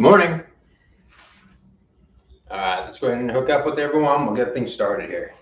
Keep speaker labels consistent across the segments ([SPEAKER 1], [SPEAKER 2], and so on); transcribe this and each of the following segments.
[SPEAKER 1] Good morning. All right, let's go ahead and hook up with everyone. We'll get things started here.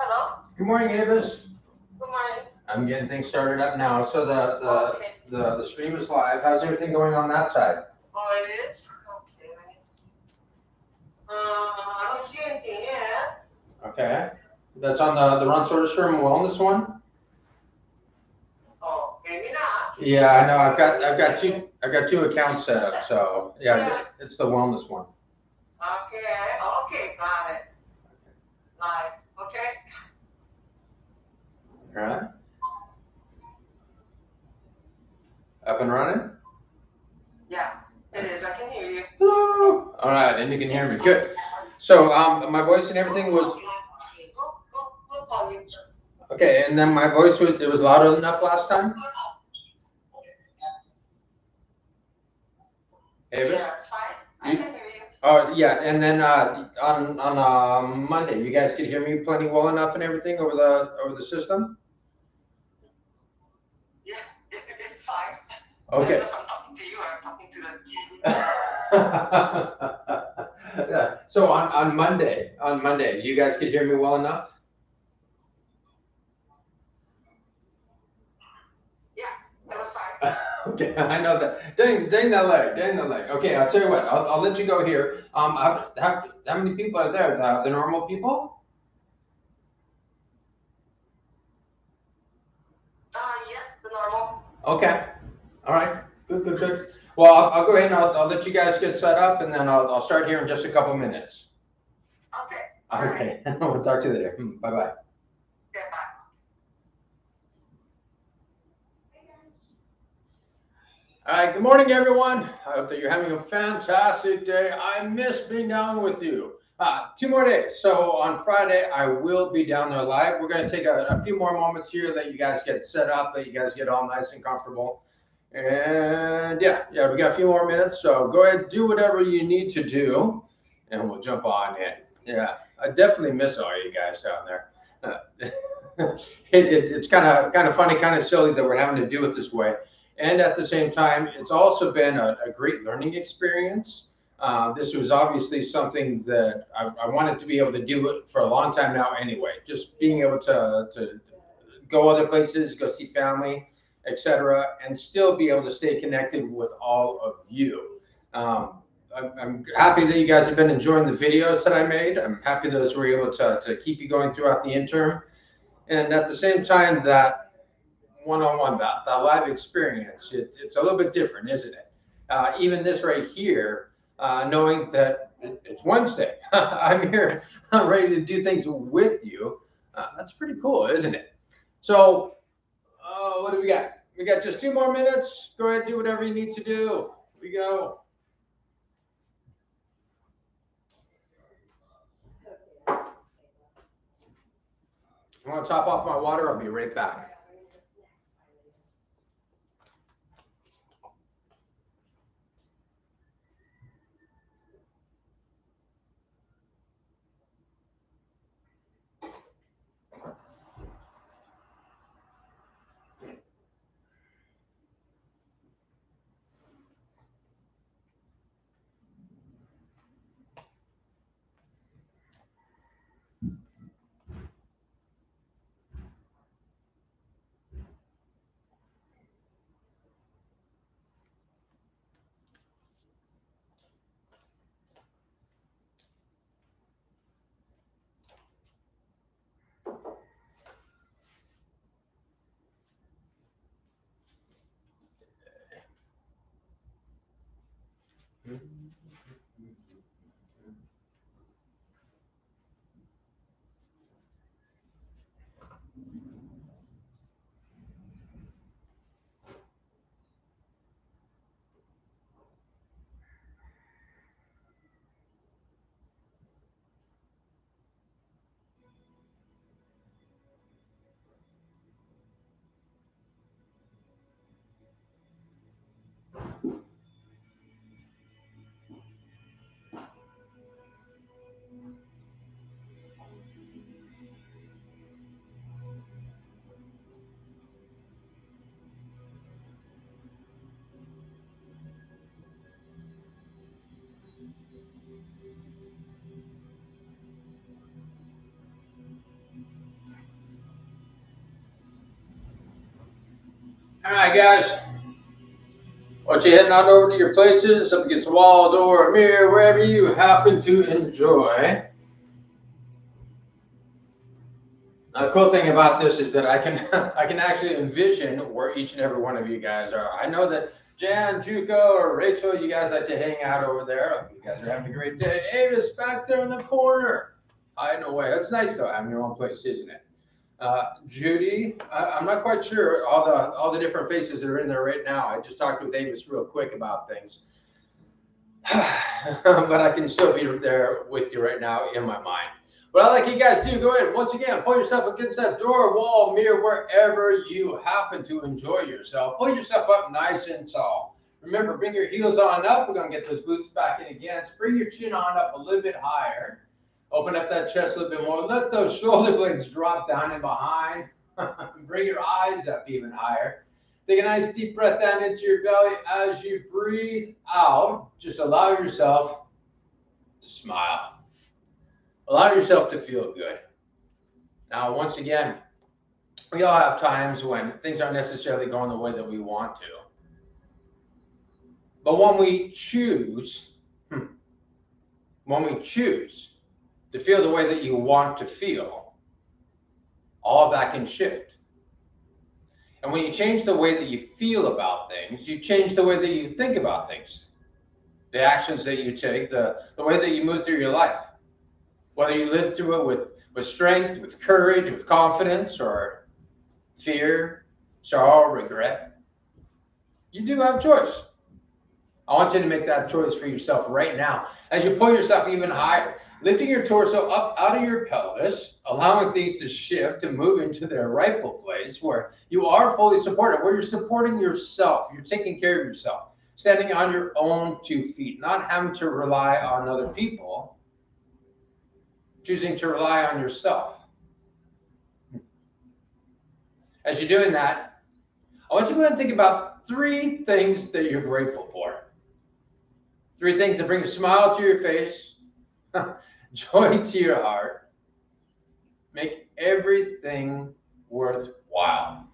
[SPEAKER 2] Hello?
[SPEAKER 1] Good morning, Avis.
[SPEAKER 2] Good morning.
[SPEAKER 1] I'm getting things started up now. So
[SPEAKER 2] Okay.
[SPEAKER 1] the stream is live. How's everything going on that side?
[SPEAKER 2] Oh, it is? Okay, let me see. I don't see anything yet.
[SPEAKER 1] Okay. That's on the Ron Soderstrom Wellness one?
[SPEAKER 2] Oh, maybe not.
[SPEAKER 1] Yeah, I know. I've got two accounts set up, so yeah, it's the wellness one.
[SPEAKER 2] Okay, got it. Live, okay?
[SPEAKER 1] All right. Up and running?
[SPEAKER 2] Yeah, it is. I can hear you.
[SPEAKER 1] Hello. All right, and you can hear me. Good. So my voice and everything was
[SPEAKER 2] We'll call you.
[SPEAKER 1] okay, and then my voice was loud enough last time? Avis?
[SPEAKER 2] Yeah, it's fine. I can hear you.
[SPEAKER 1] Oh, yeah, and then on Monday, you guys could hear me plenty well enough and everything over the system?
[SPEAKER 2] Yeah, it's fine.
[SPEAKER 1] Okay.
[SPEAKER 2] I'm talking to you. I'm talking to the TV.
[SPEAKER 1] Yeah. So on Monday, you guys could hear me well enough?
[SPEAKER 2] Yeah, it was fine.
[SPEAKER 1] Okay, I know that. Dang that leg. Okay, I'll tell you what. I'll let you go here. How many people are there? The normal people?
[SPEAKER 2] Yeah, the normal.
[SPEAKER 1] Okay. All right. Good. Well, I'll go ahead and I'll let you guys get set up, and then I'll start here in just a couple minutes.
[SPEAKER 2] Okay.
[SPEAKER 1] Okay. We'll talk to you later. Bye bye.
[SPEAKER 2] Yeah, bye.
[SPEAKER 1] All right. Good morning, everyone. I hope that you're having a fantastic day. I miss being down with you. 2 more days. So on Friday, I will be down there live. We're going to take a few more moments here that you guys get set up, that you guys get all nice and comfortable. And yeah, we got a few more minutes. So go ahead, do whatever you need to do, and we'll jump on in. Yeah, I definitely miss all you guys down there. It's kind of funny, kind of silly that we're having to do it this way. And at the same time, it's also been a great learning experience. This was obviously something that I wanted to be able to do it for a long time now anyway. Just being able to go other places, go see family, etc., and still be able to stay connected with all of you. I'm happy that you guys have been enjoying the videos that I made. I'm happy those were able to keep you going throughout the interim. And at the same time, that one-on-one, that live experience, it's a little bit different, isn't it? Even this right here, knowing that it's Wednesday, I'm here, I'm ready to do things with you. That's pretty cool, isn't it? So, what do we got? We got just 2 more minutes. Go ahead and do whatever you need to do. Here we go. I'm going to top off my water. I'll be right back. All right, guys. Once you're heading on over to your places, up against a wall, door, mirror, wherever you happen to enjoy. Now, the cool thing about this is that I can I can actually envision where each and every one of you guys are. I know that Jan, Juco, or Rachel, you guys like to hang out over there. You guys are having a great day. Ava's back there in the corner, hiding away. It's nice though having your own place, isn't it? Judy, I'm not quite sure all the different faces that are in there right now. I just talked with Avis real quick about things, but I can still be there with you right now in my mind. But I like you guys do. Go ahead. Once again, pull yourself against that door, wall, mirror, wherever you happen to enjoy yourself. Pull yourself up nice and tall. Remember, bring your heels on up. We're going to get those glutes back in again. Bring your chin on up a little bit higher. Open up that chest a little bit more. Let those shoulder blades drop down and behind. Bring your eyes up even higher. Take a nice deep breath down into your belly. As you breathe out, just allow yourself to smile. Allow yourself to feel good. Now, once again, we all have times when things aren't necessarily going the way that we want to. But when we choose to feel the way that you want to feel, all of that can shift. And when you change the way that you feel about things, you change the way that you think about things, the actions that you take, the way that you move through your life. Whether you live through it with strength, with courage, with confidence, or fear, sorrow, regret, you do have a choice. I want you to make that choice for yourself right now. As you pull yourself even higher, lifting your torso up out of your pelvis, allowing things to shift, to move into their rightful place where you are fully supported, where you're supporting yourself, you're taking care of yourself, standing on your own 2 feet, not having to rely on other people, choosing to rely on yourself. As you're doing that, I want you to go ahead and think about 3 things that you're grateful for. 3 things that bring a smile to your face, joy to your heart, make everything worthwhile.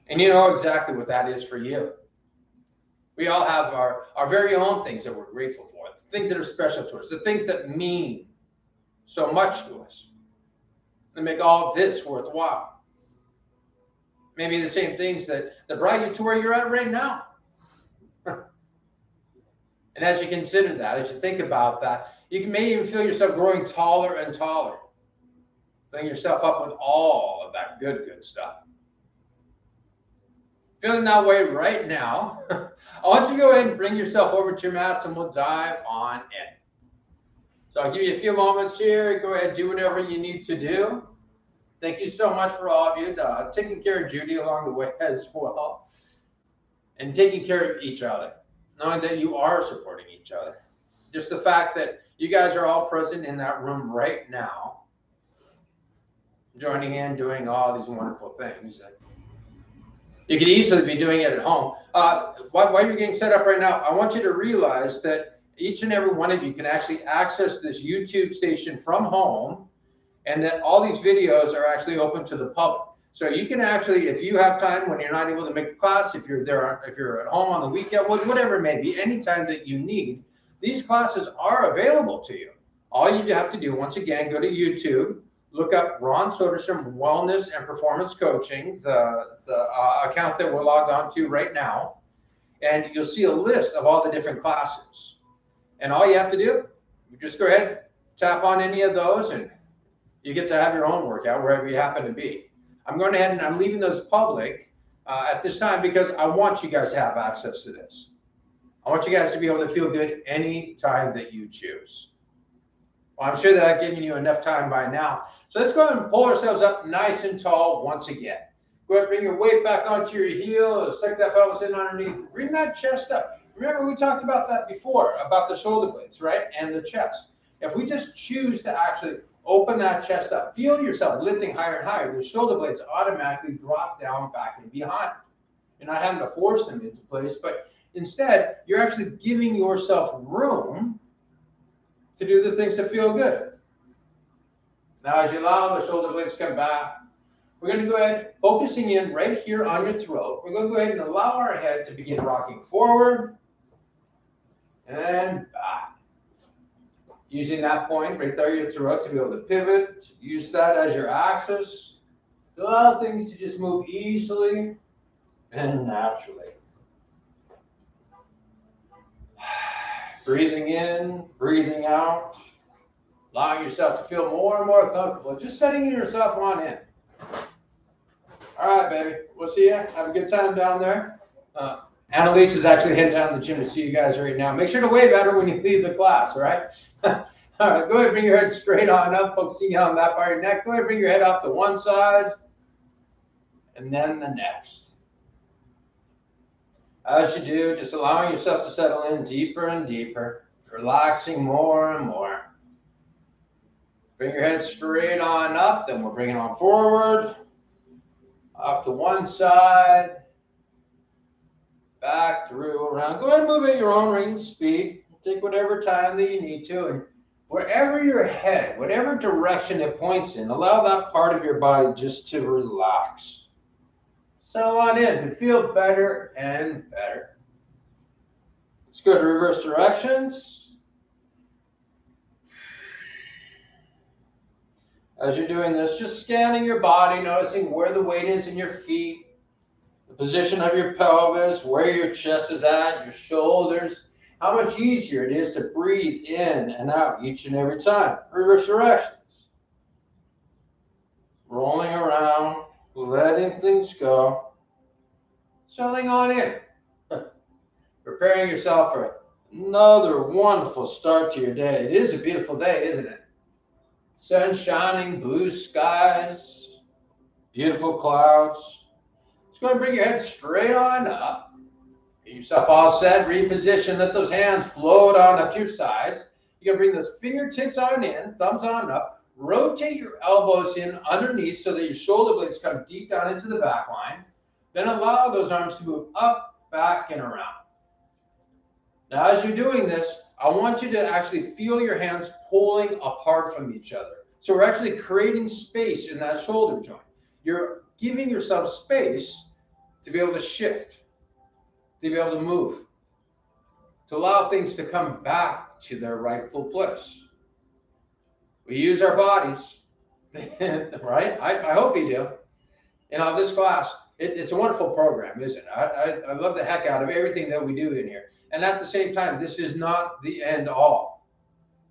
[SPEAKER 1] And you know exactly what that is for you. We all have our very own things that we're grateful for, the things that are special to us, the things that mean so much to us, that make all of this worthwhile. Maybe the same things that brought you to where you're at right now. And as you consider that, as you think about that, you may even feel yourself growing taller and taller, filling yourself up with all of that good stuff. Feeling that way right now, I want you to go ahead and bring yourself over to your mats and we'll dive on in. So I'll give you a few moments here. Go ahead, do whatever you need to do. Thank you so much for all of you taking care of Judy along the way as well, and taking care of each other, knowing that you are supporting each other. Just the fact that you guys are all present in that room right now, joining in, doing all these wonderful things. You could easily be doing it at home. While you're getting set up right now, I want you to realize that each and every one of you can actually access this YouTube station from home, and that all these videos are actually open to the public. So you can actually, if you have time when you're not able to make the class, if you're there, if you're at home on the weekend, whatever it may be, anytime that you need, these classes are available to you. All you have to do, once again, go to YouTube, look up Ron Soderstrom Wellness and Performance Coaching, the account that we're logged on to right now, and you'll see a list of all the different classes. And all you have to do, you just go ahead, tap on any of those, and you get to have your own workout wherever you happen to be. I'm going ahead and I'm leaving those public at this time because I want you guys to have access to this. I want you guys to be able to feel good any time that you choose. Well, I'm sure that I've given you enough time by now. So let's go ahead and pull ourselves up nice and tall once again. Go ahead and bring your weight back onto your heel. Suck that pelvis in underneath. Bring that chest up. Remember, we talked about that before, about the shoulder blades, right? And the chest. If we just choose to actually open that chest up, feel yourself lifting higher and higher, the shoulder blades automatically drop down back and behind. You're not having to force them into place, but instead, you're actually giving yourself room to do the things that feel good. Now, as you allow the shoulder blades to come back, we're going to go ahead, focusing in right here on your throat. We're going to go ahead and allow our head to begin rocking forward and back. Using that point right there, your throat, to be able to pivot. Use that as your axis to allow things to just move easily and naturally. Breathing in, breathing out. Allowing yourself to feel more and more comfortable. Just setting yourself on in. All right, baby. We'll see you. Have a good time down there. Annalise is actually heading down to the gym to see you guys right now. Make sure to wave at her when you leave the class, all right? All right, go ahead, bring your head straight on up, focusing on that part of your neck. Go ahead, bring your head off to one side, and then the next. As you do, just allowing yourself to settle in deeper and deeper, relaxing more and more. Bring your head straight on up, then we'll bring it on forward, off to one side, back through, around. Go ahead and move at your own rate and speed. Take whatever time that you need to, and wherever your head, whatever direction it points in, allow that part of your body just to relax. Settle on in to feel better and better. Let's go to reverse directions. As you're doing this, just scanning your body, noticing where the weight is in your feet, the position of your pelvis, where your chest is at, your shoulders, how much easier it is to breathe in and out each and every time. Reverse directions. Rolling around, letting things go, settling on in. Preparing yourself for another wonderful start to your day. It is a beautiful day, isn't it? Sun shining, blue skies, beautiful clouds. Just go ahead and bring your head straight on up. Get yourself all set, reposition, let those hands float on up to your sides. You're going to bring those fingertips on in, thumbs on up. Rotate your elbows in underneath so that your shoulder blades come deep down into the back line. Then allow those arms to move up, back, and around. Now, as you're doing this, I want you to actually feel your hands pulling apart from each other. So we're actually creating space in that shoulder joint. You're giving yourself space to be able to shift, to be able to move, to allow things to come back to their rightful place. We use our bodies, right? I hope you do. This class, it's a wonderful program, isn't it? I love the heck out of everything that we do in here. And at the same time, this is not the end all.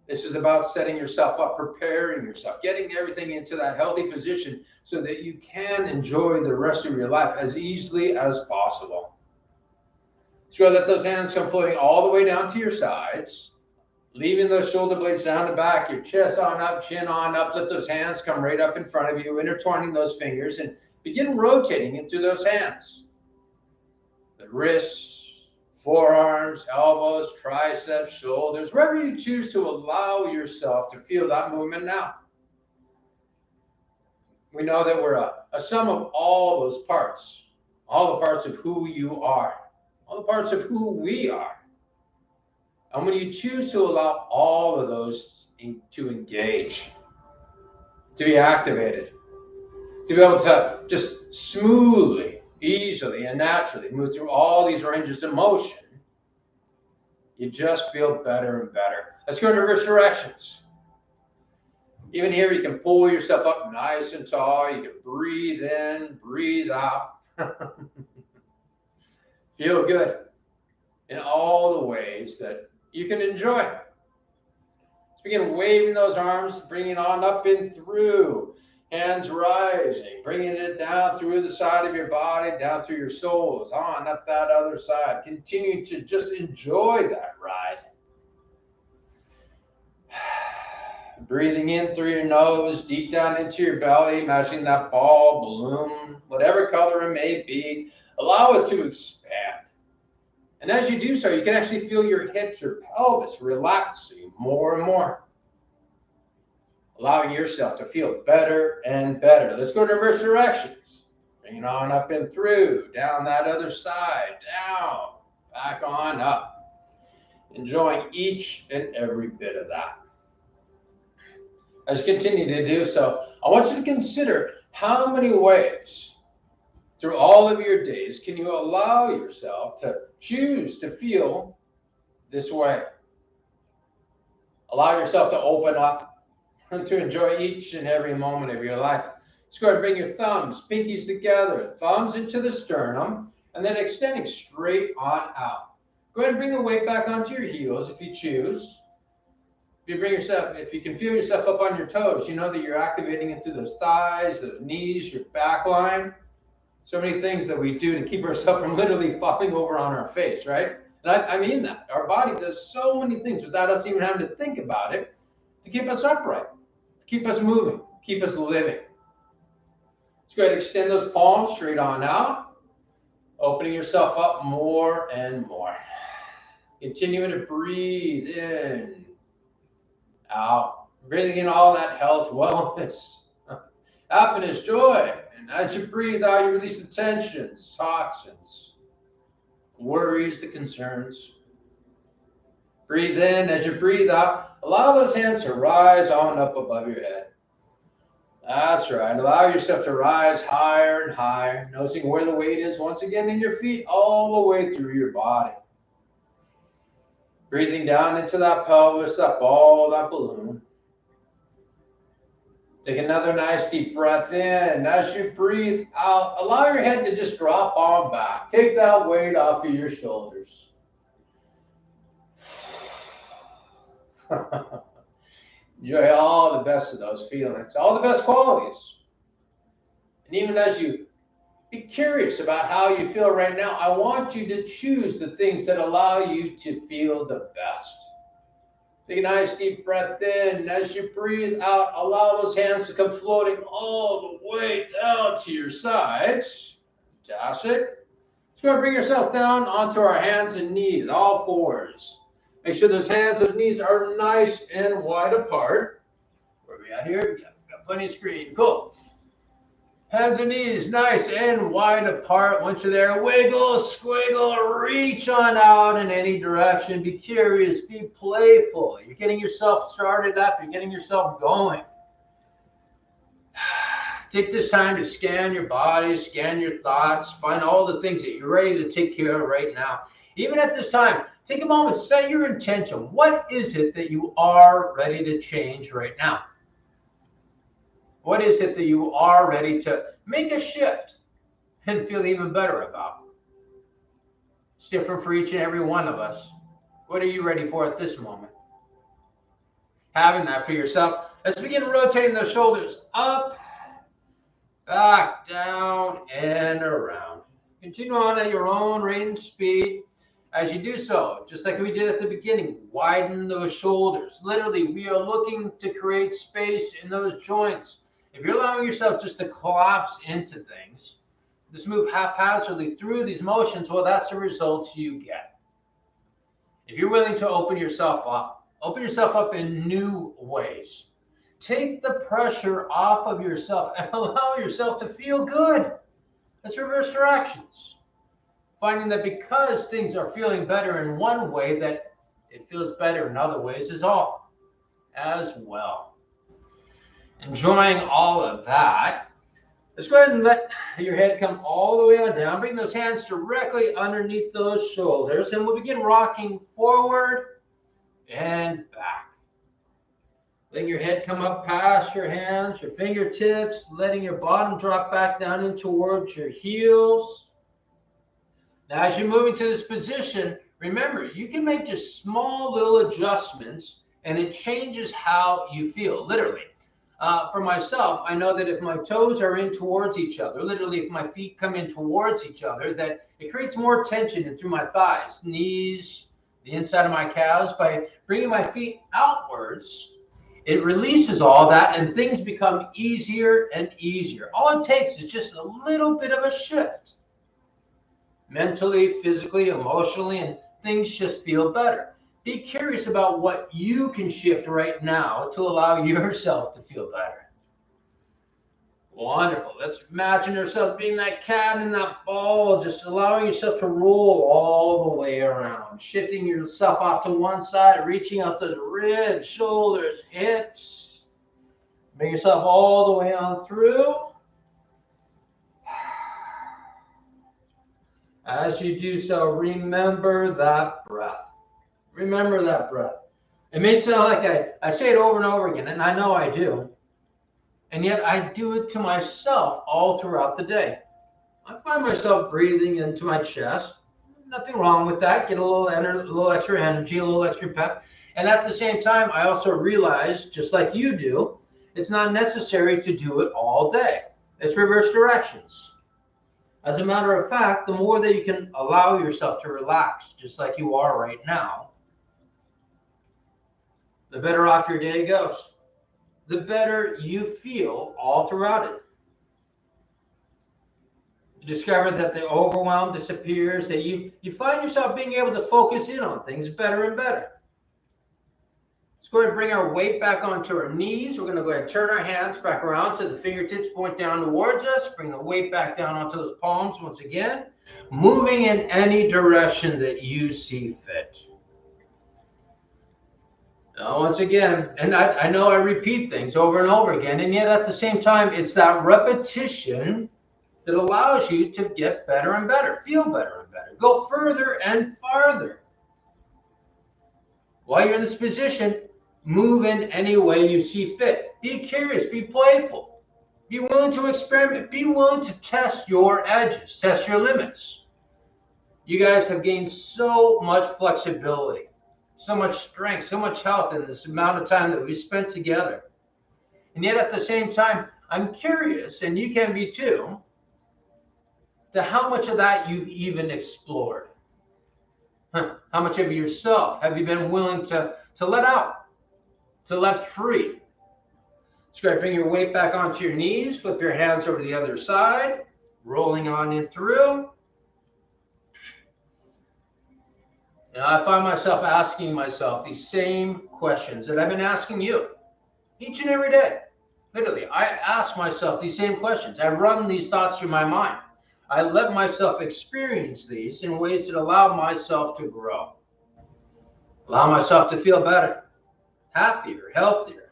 [SPEAKER 1] This is about setting yourself up, preparing yourself, getting everything into that healthy position so that you can enjoy the rest of your life as easily as possible. So let those hands come floating all the way down to your sides, leaving those shoulder blades down the back, your chest on up, chin on up. Let those hands come right up in front of you, intertwining those fingers, and begin rotating into those hands. The wrists, forearms, elbows, triceps, shoulders, wherever you choose to allow yourself to feel that movement now. We know that we're a sum of all those parts, all the parts of who you are, all the parts of who we are. And when you choose to allow all of those to engage, to be activated, to be able to just smoothly, easily, and naturally move through all these ranges of motion, you just feel better and better. Let's go to reverse directions. Even here, you can pull yourself up nice and tall. You can breathe in, breathe out. Feel good in all the ways that you can enjoy. Let's begin waving those arms, bringing it on up and through. Hands rising, bringing it down through the side of your body, down through your soles, on up that other side. Continue to just enjoy that ride. Breathing in through your nose, deep down into your belly, imagining that ball, balloon, whatever color it may be. Allow it to expand. And as you do so, you can actually feel your hips or pelvis relaxing more and more. Allowing yourself to feel better and better. Let's go to reverse directions. Bring it on up and through, down that other side, down, back on up. Enjoying each and every bit of that. As you continue to do so, I want you to consider how many ways through all of your days can you allow yourself to choose to feel this way. Allow yourself to open up and to enjoy each and every moment of your life. Just go ahead and bring your thumbs, pinkies together, thumbs into the sternum, and then extending straight on out. Go ahead and bring the weight back onto your heels if you choose. If you can feel yourself up on your toes, you know that you're activating it through those thighs, the knees, your back line. So many things that we do to keep ourselves from literally falling over on our face, right? And I mean that. Our body does so many things without us even having to think about it to keep us upright, to keep us moving, keep us living. Let's go ahead and extend those palms straight on out, opening yourself up more and more. Continuing to breathe in, out, breathing in all that health, wellness, happiness, joy. And as you breathe out, you release the tensions, toxins, worries, the concerns. Breathe in. As you breathe out, allow those hands to rise on up above your head. That's right. Allow yourself to rise higher and higher, noticing where the weight is once again in your feet, all the way through your body. Breathing down into that pelvis, that ball, that balloon. Take another nice deep breath in. As you breathe out, allow your head to just drop on back. Take that weight off of your shoulders. Enjoy all the best of those feelings, all the best qualities. And even as you be curious about how you feel right now, I want you to choose the things that allow you to feel the best. Take a nice deep breath in. As you breathe out, allow those hands to come floating all the way down to your sides. Fantastic. Just go and bring yourself down onto our hands and knees, all fours. Make sure those hands, those knees are nice and wide apart. Where are we at here? Yeah, we've got plenty of screen. Cool. Hands and knees nice and wide apart. Once you're there, wiggle, squiggle, reach on out in any direction. Be curious, be playful. You're getting yourself started up. You're getting yourself going. Take this time to scan your body, scan your thoughts, find all the things that you're ready to take care of right now. Even at this time, take a moment, set your intention. What is it that you are ready to change right now? What is it that you are ready to make a shift and feel even better about? It's different for each and every one of us. What are you ready for at this moment? Having that for yourself. Let's begin rotating those shoulders up, back, down, and around. Continue on at your own rate and speed. As you do so, just like we did at the beginning, widen those shoulders. Literally, we are looking to create space in those joints. If you're allowing yourself just to collapse into things, just move haphazardly through these motions, well, that's the results you get. If you're willing to open yourself up in new ways. Take the pressure off of yourself and allow yourself to feel good. Let's reverse directions. Finding that because things are feeling better in one way, that it feels better in other ways is all as well. Enjoying all of that, let's go ahead and let your head come all the way on down. Bring those hands directly underneath those shoulders, and we'll begin rocking forward and back. Letting your head come up past your hands, your fingertips, letting your bottom drop back down in towards your heels. Now, as you're moving to this position, remember, you can make just small little adjustments and it changes how you feel, literally. For myself, I know that if my toes are in towards each other, literally if my feet come in towards each other, that it creates more tension in through my thighs, knees, the inside of my calves. By bringing my feet outwards, it releases all that and things become easier and easier. All it takes is just a little bit of a shift. Mentally, physically, emotionally, and things just feel better. Be curious about what you can shift right now to allow yourself to feel better. Wonderful. Let's imagine yourself being that cat in that ball, just allowing yourself to roll all the way around, shifting yourself off to one side, reaching out those ribs, shoulders, hips, Bring yourself all the way on through. As you do so, remember that breath. Remember that breath. It may sound like I say it over and over again, and I know I do. And yet I do it to myself all throughout the day. I find myself breathing into my chest. Nothing wrong with that. Get a little extra energy, a little extra pep. And at the same time, I also realize, just like you do, it's not necessary to do it all day. It's reverse directions. As a matter of fact, the more that you can allow yourself to relax, just like you are right now, the better off your day goes. The better you feel all throughout it. You discover that the overwhelm disappears, that you find yourself being able to focus in on things better and better. Let's go ahead and bring our weight back onto our knees. We're going to go ahead and turn our hands back around to the fingertips point down towards us. Bring the weight back down onto those palms once again. Moving in any direction that you see fit. Now, once again, and I know I repeat things over and over again, and yet at the same time, it's that repetition that allows you to get better and better, feel better and better, go further and farther. While you're in this position, move in any way you see fit. Be curious, be playful, be willing to experiment, be willing to test your edges, test your limits. You guys have gained so much flexibility, so much strength, so much health in this amount of time that we've spent together. And yet at the same time, I'm curious, and you can be too, to how much of that you've even explored. How much of yourself have you been willing to let out, to let free? Let's go ahead and bring your weight back onto your knees. Flip your hands over to the other side, rolling on in through. Now, I find myself asking myself these same questions that I've been asking you each and every day. Literally, I ask myself these same questions. I run these thoughts through my mind. I let myself experience these in ways that allow myself to grow, allow myself to feel better, happier, healthier.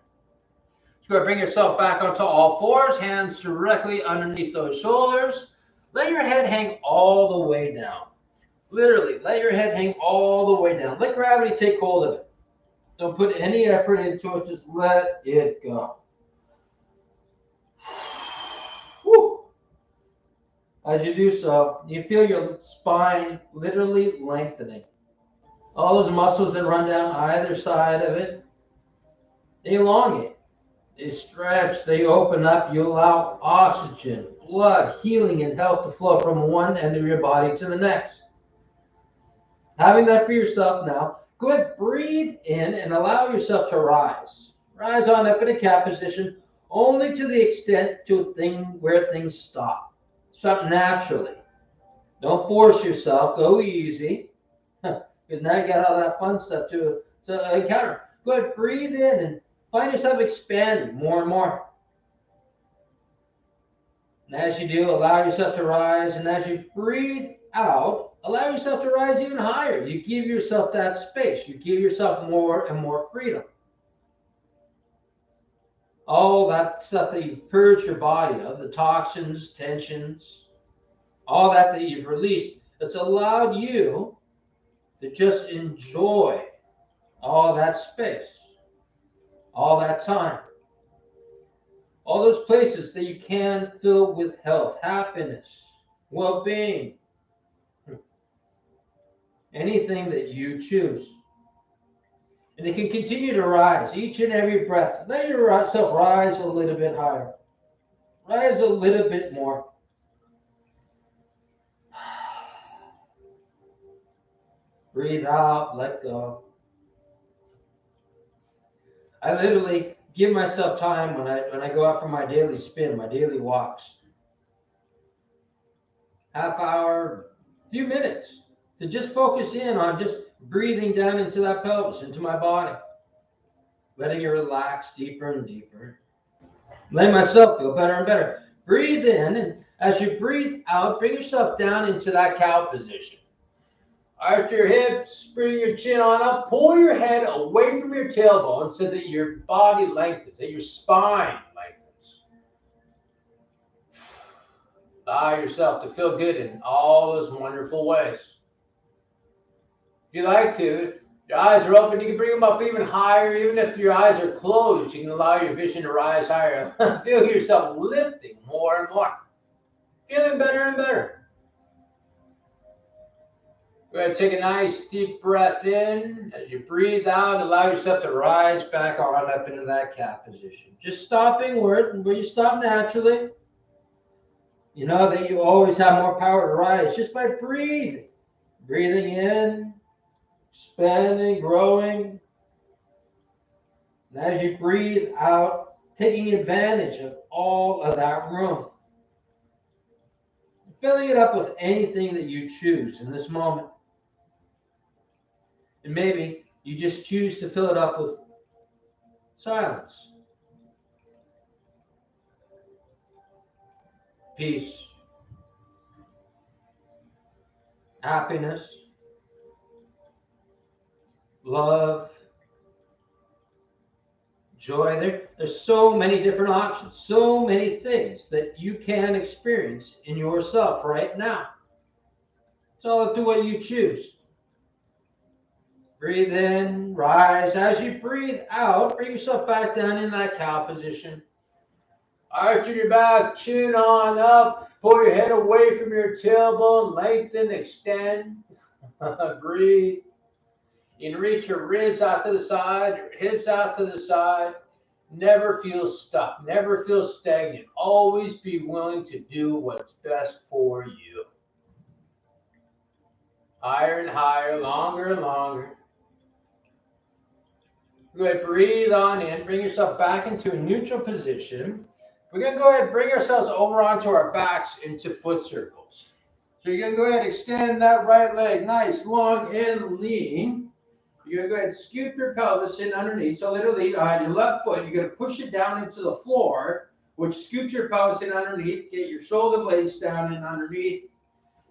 [SPEAKER 1] So go bring yourself back onto all fours, hands directly underneath those shoulders. Let your head hang all the way down. Literally, let your head hang all the way down. Let gravity take hold of it. Don't put any effort into it. Just let it go. Whew. As you do so, you feel your spine literally lengthening. All those muscles that run down either side of it, they elongate, they stretch, they open up. You allow oxygen, blood, healing, and health to flow from one end of your body to the next. Having that for yourself now, go ahead, breathe in and allow yourself to rise. Rise on up in a cat position, only to the extent to a thing where things stop. Stop naturally. Don't force yourself. Go easy. Because now you got all that fun stuff to encounter. Go ahead, breathe in and find yourself expanding more and more. And as you do, allow yourself to rise. And as you breathe out, allow yourself to rise even higher. You give yourself that space. You give yourself more and more freedom. All that stuff that you've purged your body of, the toxins, tensions, all that you've released, it's allowed you to just enjoy all that space, all that time, all those places that you can fill with health, happiness, well-being, anything that you choose. And it can continue to rise each and every breath. Let yourself rise a little bit higher. Rise a little bit more. Breathe out, let go. I literally give myself time when I go out for my daily spin, my daily walks. Half hour, few minutes to just focus in on just breathing down into that pelvis, into my body. Letting it relax deeper and deeper. Letting myself feel better and better. Breathe in, and as you breathe out, bring yourself down into that cow position. Arch your hips, bring your chin on up, pull your head away from your tailbone so that your body lengthens, that your spine Allow yourself to feel good in all those wonderful ways. If you like to, your eyes are open, you can bring them up even higher. Even if your eyes are closed, you can allow your vision to rise higher. Feel yourself lifting more and more. Feeling better and better. Go ahead and take a nice deep breath in. As you breathe out, allow yourself to rise back on up into that cat position. Just stopping where you stop naturally. You know that you always have more power to rise just by breathing. Breathing in, expanding, growing. And as you breathe out, taking advantage of all of that room. Filling it up with anything that you choose in this moment. And maybe you just choose to fill it up with silence, peace, happiness, love, joy. There's so many different options, so many things that you can experience in yourself right now. It's all up to what you choose. Breathe in, rise. As you breathe out, bring yourself back down in that cow position. Arching your back, chin on up. Pull your head away from your tailbone. Lengthen, extend. Breathe. You can reach your ribs out to the side, your hips out to the side. Never feel stuck. Never feel stagnant. Always be willing to do what's best for you. Higher and higher, longer and longer. Go ahead, breathe on in. Bring yourself back into a neutral position. We're going to go ahead and bring ourselves over onto our backs into foot circles. So you're going to go ahead and extend that right leg nice, long, and lean. You're going to go ahead and scoop your pelvis in underneath. So literally on your left foot, you're going to push it down into the floor, which scoops your pelvis in underneath. Get your shoulder blades down and underneath.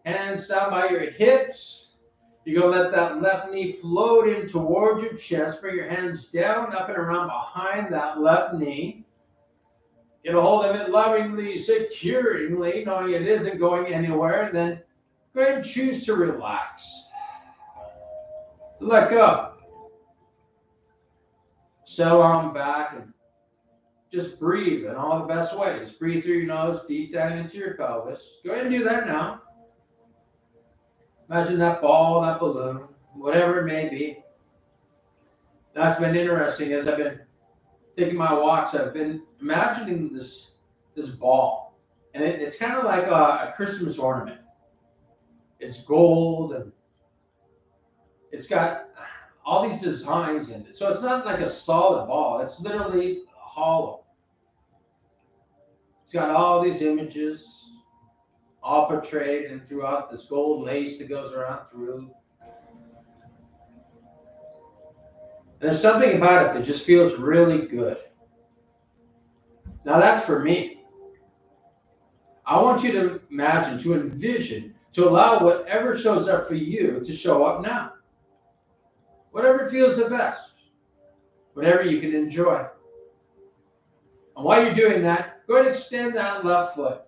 [SPEAKER 1] Hands down by your hips. You're going to let that left knee float in towards your chest. Bring your hands down, up and around behind that left knee. Get a hold of it lovingly, securingly, knowing it isn't going anywhere. Then go ahead and choose to relax. Let go. Settle on back and just breathe in all the best ways. Breathe through your nose, deep down into your pelvis. Go ahead and do that now. Imagine that ball, that balloon, whatever it may be. That's been interesting as I've been taking my walks. I've been imagining this ball. And it's kind of like a Christmas ornament. It's gold and it's got all these designs in it. So it's not like a solid ball. It's literally hollow. It's got all these images all portrayed and throughout this gold lace that goes around through. And there's something about it that just feels really good. Now that's for me. I want you to imagine, to envision, to allow whatever shows up for you to show up now. Whatever feels the best. Whatever you can enjoy. And while you're doing that, go ahead and extend that left foot.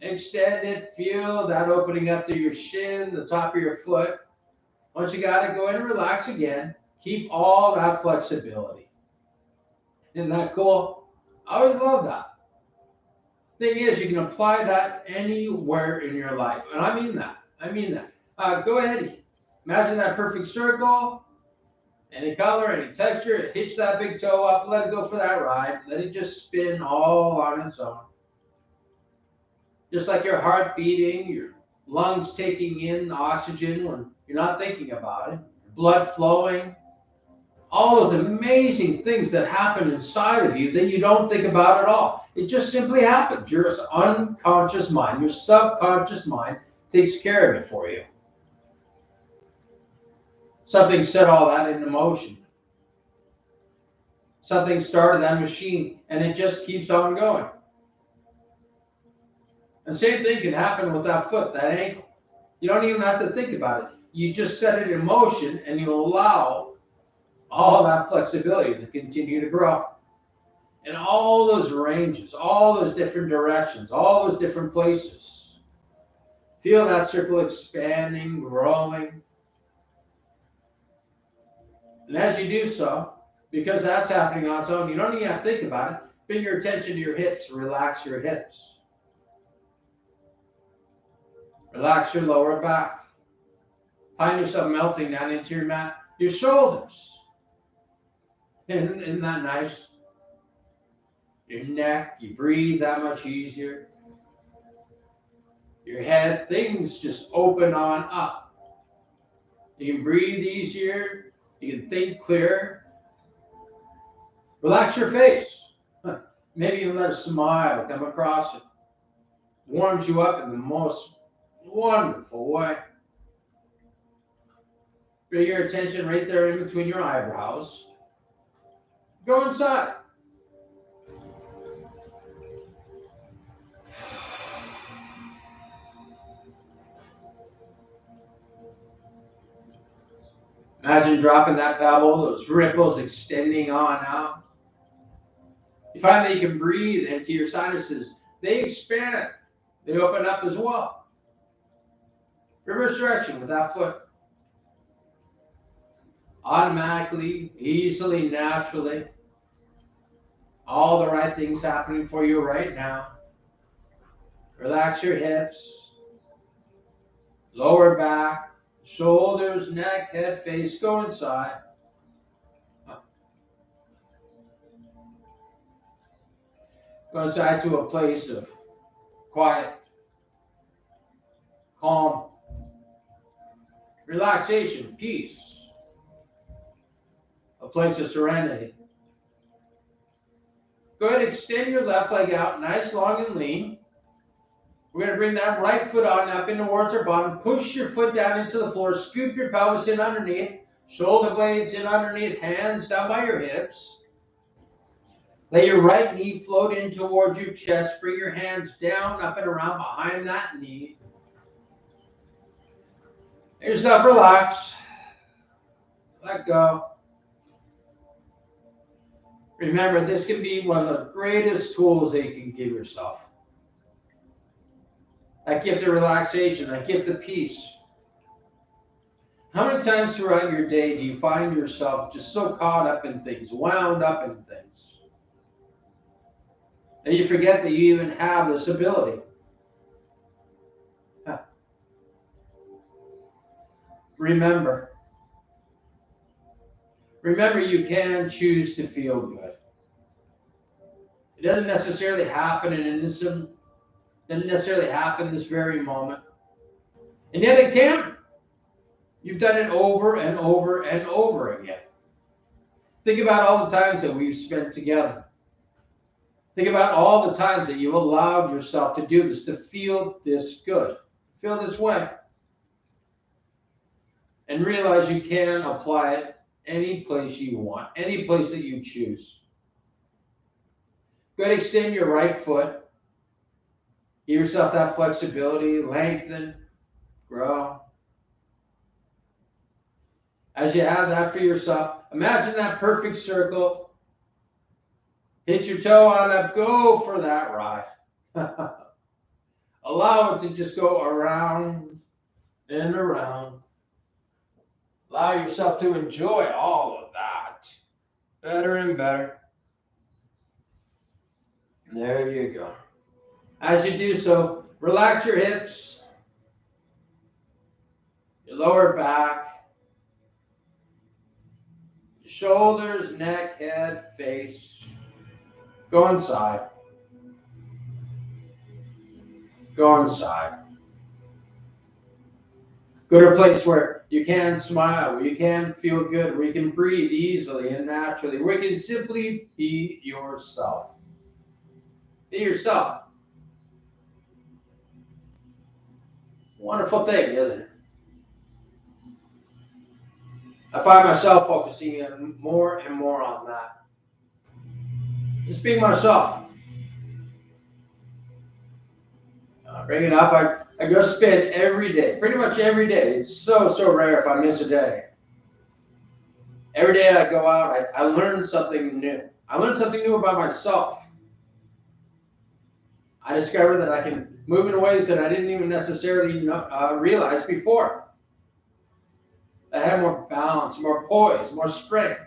[SPEAKER 1] Extend it, feel that opening up to your shin, the top of your foot. Once you got it, go ahead and relax again. Keep all that flexibility. Isn't that cool? I always love that. Thing is, you can apply that anywhere in your life. And I mean that. I mean that. Go ahead. Imagine that perfect circle. Any color, any texture. Hitch that big toe up. Let it go for that ride. Let it just spin all on its own. Just like your heart beating, your lungs taking in oxygen when you're not thinking about it, blood flowing, all those amazing things that happen inside of you that you don't think about at all. It just simply happens. Your unconscious mind, your subconscious mind takes care of it for you. Something set all that into motion. Something started that machine and it just keeps on going. And same thing can happen with that foot, that ankle. You don't even have to think about it. You just set it in motion and you allow all that flexibility to continue to grow. And all those ranges, all those different directions, all those different places. Feel that circle expanding, growing. And as you do so, because that's happening on its own, you don't even have to think about it. Bring your attention to your hips. Relax your hips. Relax your lower back. Find yourself melting down into your mat. Your shoulders. Isn't that nice? Your neck, you breathe that much easier. Your head, things just open on up. You can breathe easier. You can think clearer. Relax your face. Maybe even let a smile come across it. Warms you up in the most wonderful way. Bring your attention right there in between your eyebrows. Go inside. Imagine dropping that pebble, those ripples extending on out. You find that you can breathe into your sinuses. They expand. They open up as well. Reverse direction with that foot. Automatically, easily, naturally. All the right things happening for you right now. Relax your hips, lower back, shoulders, neck, head, face. Go inside. Go inside to a place of quiet, calm, relaxation, peace. A place of serenity. Go ahead and extend your left leg out, nice, long, and lean. We're going to bring that right foot on up in towards our bottom. Push your foot down into the floor. Scoop your pelvis in underneath. Shoulder blades in underneath. Hands down by your hips. Let your right knee float in towards your chest. Bring your hands down, up and around behind that knee. Let yourself relax. Let go. Remember, this can be one of the greatest tools that you can give yourself. That gift of relaxation, that gift of peace. How many times throughout your day do you find yourself just so caught up in things, wound up in things, and you forget that you even have this ability? Remember you can choose to feel good. It doesn't necessarily happen in an instant. It doesn't necessarily happen this very moment. And yet it can. You've done it over and over and over again. Think about all the times that we've spent together. Think about all the times that you've allowed yourself to do this, to feel this good, feel this way. And realize you can apply it any place you want, any place that you choose. Go ahead and extend your right foot. Give yourself that flexibility, lengthen, grow. As you have that for yourself, imagine that perfect circle. Hit your toe on up, go for that ride. Allow it to just go around and around. Allow yourself to enjoy all of that. Better and better. There you go. As you do so, relax your hips, your lower back, your shoulders, neck, head, face. Go inside. Go inside. Go to a place where you can smile, where you can feel good, where you can breathe easily and naturally, where you can simply be yourself. Be yourself. Wonderful thing, isn't it? I find myself focusing more and more on that. Just being myself. Bring it up. I go spend every day, pretty much every day. It's so rare if I miss a day. Every day I go out, I learn something new. I learn something new about myself. I discover that I can moving in ways that I didn't even necessarily realize before. I had more balance, more poise, more strength,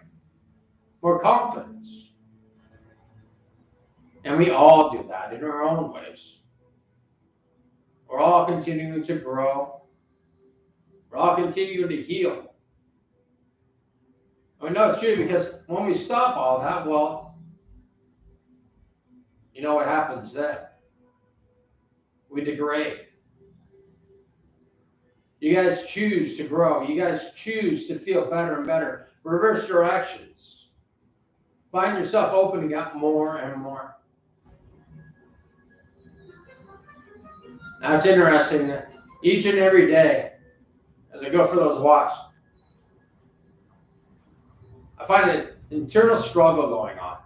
[SPEAKER 1] more confidence. And we all do that in our own ways. We're all continuing to grow. We're all continuing to heal. And we know it's true because when we stop all that, well, you know what happens then? We degrade. You guys choose to grow. You guys choose to feel better and better. Reverse directions. Find yourself opening up more and more. Now it's interesting that each and every day, as I go for those walks, I find an internal struggle going on.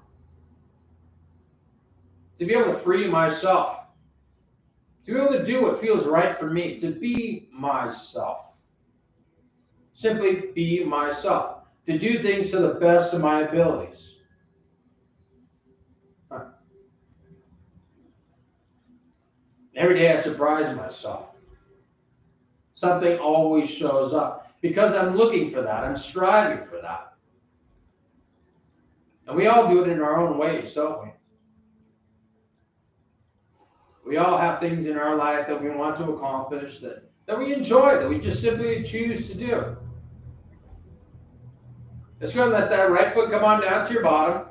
[SPEAKER 1] To be able to free myself. To be able to do what feels right for me. To be myself. Simply be myself. To do things to the best of my abilities. Every day I surprise myself. Something always shows up. Because I'm looking for that. I'm striving for that. And we all do it in our own ways, don't we? We all have things in our life that we want to accomplish, that we enjoy, that we just simply choose to do. Let's go and let that right foot come on down to your bottom.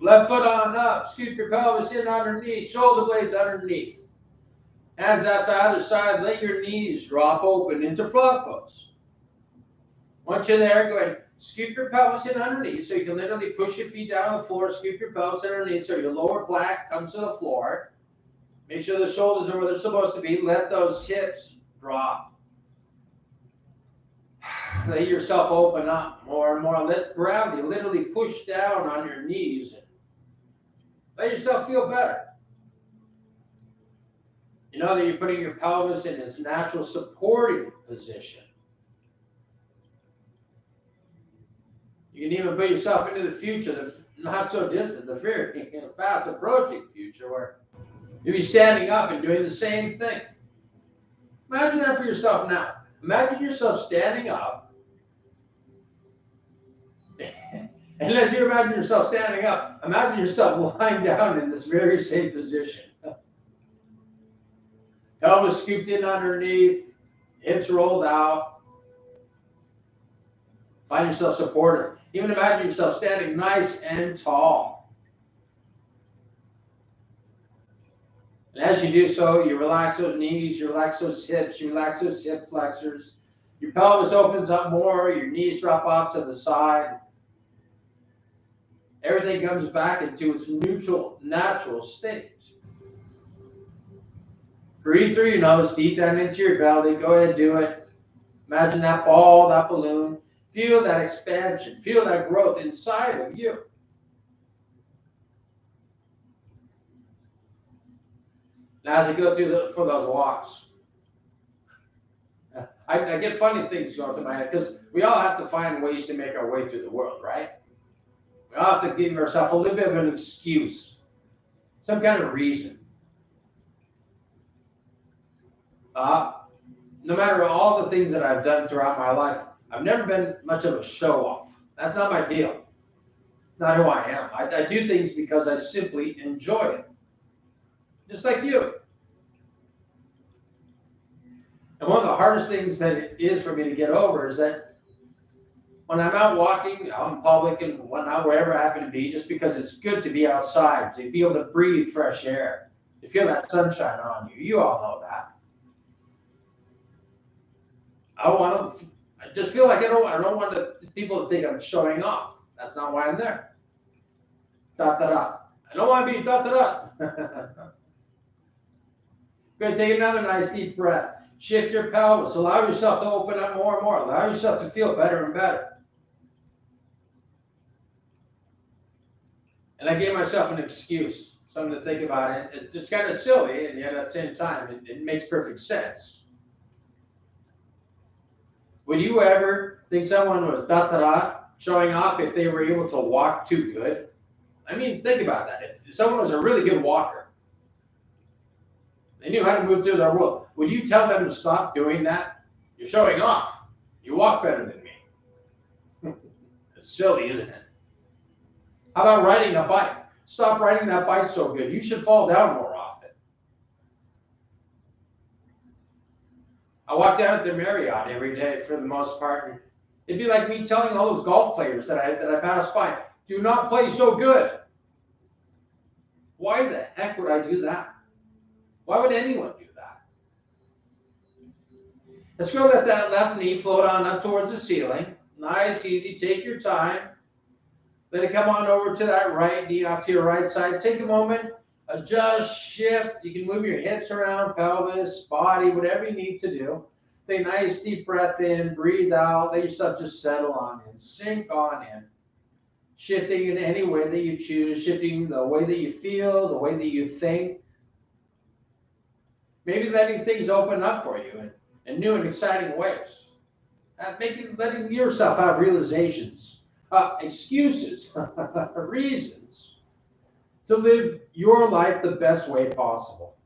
[SPEAKER 1] Left foot on up. Scoop your pelvis in underneath. Shoulder blades underneath. Hands out to either side. Let your knees drop open into front pose. Once you're there, go ahead and scoop your pelvis in underneath so you can literally push your feet down on the floor. Scoop your pelvis underneath so your lower back comes to the floor. Make sure the shoulders are where they're supposed to be. Let those hips drop. Let yourself open up more and more. Let gravity literally push down on your knees. Let yourself feel better. You know that you're putting your pelvis in its natural supporting position. You can even put yourself into the future, the not so distant, the very fast approaching future where you'll be standing up and doing the same thing. Imagine that for yourself now. Imagine yourself standing up. And as you imagine yourself standing up, imagine yourself lying down in this very same position. Pelvis scooped in underneath, hips rolled out. Find yourself supportive. Even imagine yourself standing nice and tall. And as you do so, you relax those knees, you relax those hips, you relax those hip flexors. Your pelvis opens up more, your knees drop off to the side. Everything comes back into its neutral, natural state. Breathe through your nose, deep down into your belly. Go ahead, do it. Imagine that ball, that balloon. Feel that expansion. Feel that growth inside of you. Now, as you go through for those walks, I get funny things going through my head because we all have to find ways to make our way through the world, right? We all have to give ourselves a little bit of an excuse, some kind of reason. No matter all the things that I've done throughout my life, I've never been much of a show-off. That's not my deal. Not who I am. I do things because I simply enjoy it. Just like you. And one of the hardest things that it is for me to get over is that when I'm out walking, out in public and whatnot, wherever I happen to be, just because it's good to be outside, to be able to breathe fresh air, to feel that sunshine on you. You all know that. I just feel like I don't want people to think I'm showing off. That's not why I'm there. Da da da. I don't want to be da da da. Go ahead, take another nice deep breath. Shift your pelvis. Allow yourself to open up more and more. Allow yourself to feel better and better. And I gave myself an excuse, something to think about. It's kind of silly, and yet at the same time, it makes perfect sense. Would you ever think someone was da-da-da showing off if they were able to walk too good? I mean, think about that. If someone was a really good walker, They knew how to move through their world. Would you tell them to stop doing that? You're showing off. You walk better than me. It's silly, isn't it? How about riding a bike? Stop riding that bike so good. You should fall down more often. I walk down at the Marriott every day for the most part. And it'd be like me telling all those golf players that I pass by, do not play so good. Why the heck would I do that? Why would anyone do that? Let's go let that left knee float on up towards the ceiling. Nice, easy, take your time. Let it come on over to that right knee off to your right side. Take a moment, adjust, shift. You can move your hips around, pelvis, body, whatever you need to do. Take a nice deep breath in, breathe out, let yourself just settle on in, sink on in. Shifting in any way that you choose, shifting the way that you feel, the way that you think. Maybe letting things open up for you in new and exciting ways. Letting yourself have realizations, excuses, reasons to live your life the best way possible.